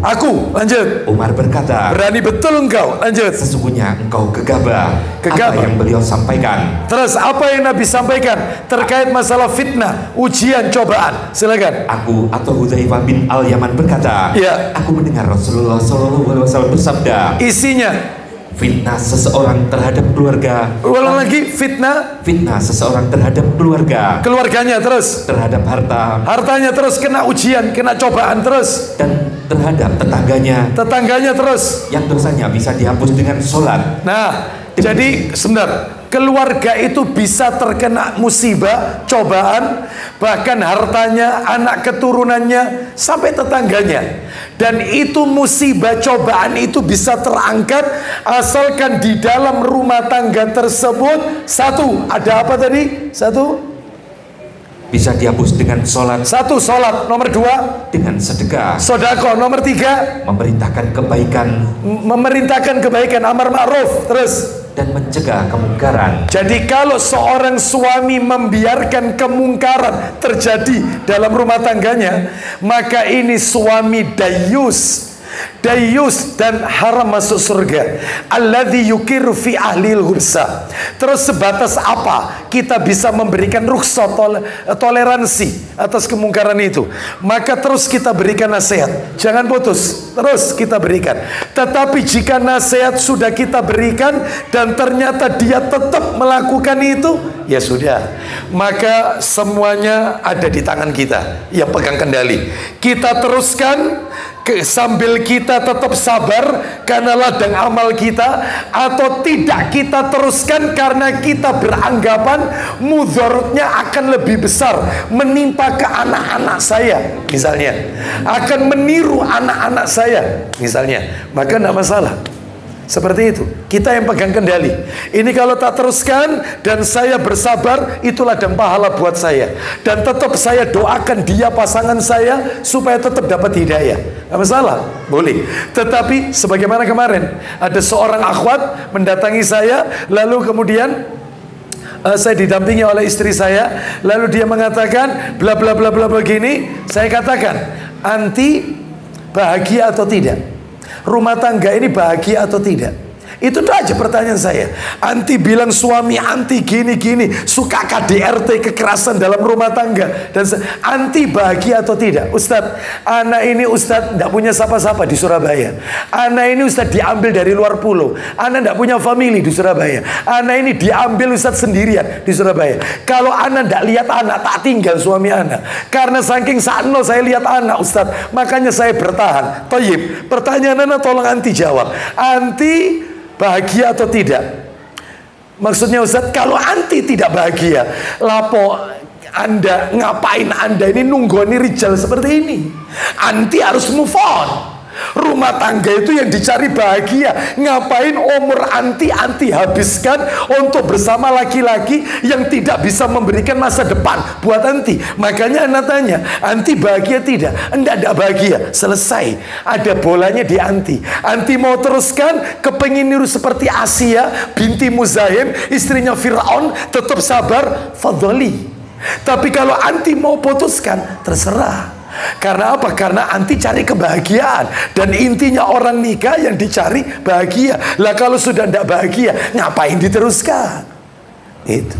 Lanjut. Umar berkata, berani betul engkau. Lanjut. Sesungguhnya engkau gegabah. Apa yang beliau sampaikan? Terus apa yang Nabi sampaikan terkait masalah fitnah, ujian, cobaan? Silakan. Aku atau Hudzaifah bin Al-Yaman berkata, ya. Aku mendengar Rasulullah SAW bersabda, isinya fitnah seseorang terhadap keluarga. Ulang lagi, fitnah seseorang terhadap keluarganya, terus terhadap hartanya, terus kena ujian, kena cobaan, terus dan terhadap tetangganya, terus yang dosanya bisa dihapus dengan sholat. Nah, Jadi sebentar, keluarga itu bisa terkena musibah, cobaan, bahkan hartanya, anak keturunannya, sampai tetangganya. Dan itu musibah, cobaan itu bisa terangkat asalkan di dalam rumah tangga tersebut, satu, ada apa tadi? Satu, bisa dihapus dengan sholat. satu, sholat. Nomor dua, dengan sedekah. sedekah. Nomor tiga, memerintahkan kebaikan. memerintahkan kebaikan, amar ma'ruf. Terus, dan mencegah kemungkaran. jadi kalau seorang suami membiarkan kemungkaran terjadi dalam rumah tangganya, maka ini suami dayus. Dayus dan haram masuk surga. Alladzi yukiru fi ahlil hubsa. Terus sebatas apa kita bisa memberikan rukhsah, toleransi atas kemungkaran itu? Maka terus kita berikan nasihat. Jangan putus, terus kita berikan. Tetapi jika nasihat sudah kita berikan dan ternyata dia tetap melakukan itu, ya sudah. Maka semuanya ada di tangan kita yang pegang kendali. Kita teruskan sambil kita tetap sabar karena ladang amal kita, atau tidak kita teruskan karena kita beranggapan mudaratnya akan lebih besar menimpa ke anak-anak saya misalnya, akan meniru anak-anak saya misalnya, maka tidak masalah. Seperti itu, kita yang pegang kendali. Ini kalau tak teruskan dan saya bersabar, itu ladang pahala buat saya. Dan tetap saya doakan dia, pasangan saya, supaya tetap dapat hidayah. Tidak masalah, boleh. Tetapi sebagaimana kemarin, ada seorang akhwat mendatangi saya, lalu kemudian saya didampingi oleh istri saya, lalu dia mengatakan bla bla bla bla begini. Saya katakan, anti bahagia atau tidak? Rumah tangga ini bahagia atau tidak? Itu aja pertanyaan saya. Anti bilang suami anti gini-gini, suka KDRT, kekerasan dalam rumah tangga, dan anti bahagia atau tidak? Ustadz, anak ini Ustadz tidak punya siapa-siapa di Surabaya. Anak ini Ustadz diambil dari luar pulau. Anak tidak punya family di Surabaya. Anak ini diambil Ustadz sendirian di Surabaya. Kalau anak tidak lihat anak, tak tinggal suami anak. Karena saking sakno saya lihat anak Ustadz, makanya saya bertahan. Toyib, pertanyaan anak tolong anti jawab. Anti bahagia atau tidak? Maksudnya Ustadz, kalau anti tidak bahagia, lapo Anda, ngapain Anda ini nunggoni rijal seperti ini? Anti harus move on. Rumah tangga itu yang dicari bahagia. Ngapain umur anti habiskan untuk bersama laki-laki yang tidak bisa memberikan masa depan buat anti? Makanya anak tanya, anti bahagia tidak? Enggak bahagia, selesai. Ada bolanya di anti. Anti mau teruskan, kepengin niru seperti Asia binti Muzahim, istrinya Fir'aun, tetap sabar, fadhali. Tapi kalau anti mau putuskan, terserah. Karena apa? Karena anti cari kebahagiaan, dan intinya orang nikah yang dicari bahagia. Lah kalau sudah tidak bahagia, ngapain diteruskan? Itu.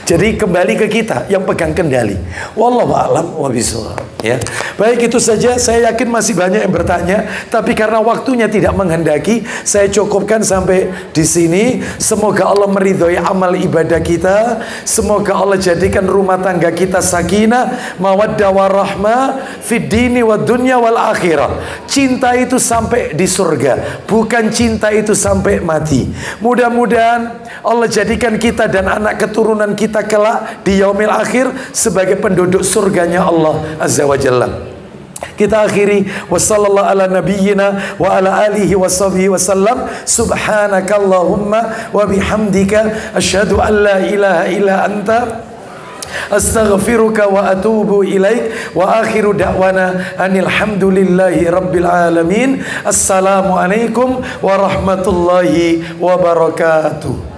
Jadi kembali ke kita yang pegang kendali. Wallahu a'lam wa bishawab. Ya. Baik, itu saja. Saya yakin masih banyak yang bertanya, tapi karena waktunya tidak menghendaki, saya cukupkan sampai di sini. Semoga Allah meridhoi amal ibadah kita. Semoga Allah jadikan rumah tangga kita sakinah, mawaddah warahmah fid dini wad dunya wal akhirah. Cinta itu sampai di surga, bukan cinta itu sampai mati. Mudah-mudahan Allah jadikan kita dan anak keturunan kita kelak di yaumil akhir sebagai penduduk surganya Allah Azza wa Jalla. Kita akhiri, wassallallahu ala nabiyyina wa ala alihi wa sahbihi wasallam. Subhanakallahumma wa bihamdika asyhadu an la ilaha illa anta astaghfiruka wa atubu ilaik. Wa akhiru da'wana anil hamdulillahi rabbil alamin. Assalamualaikum warahmatullahi wabarakatuh.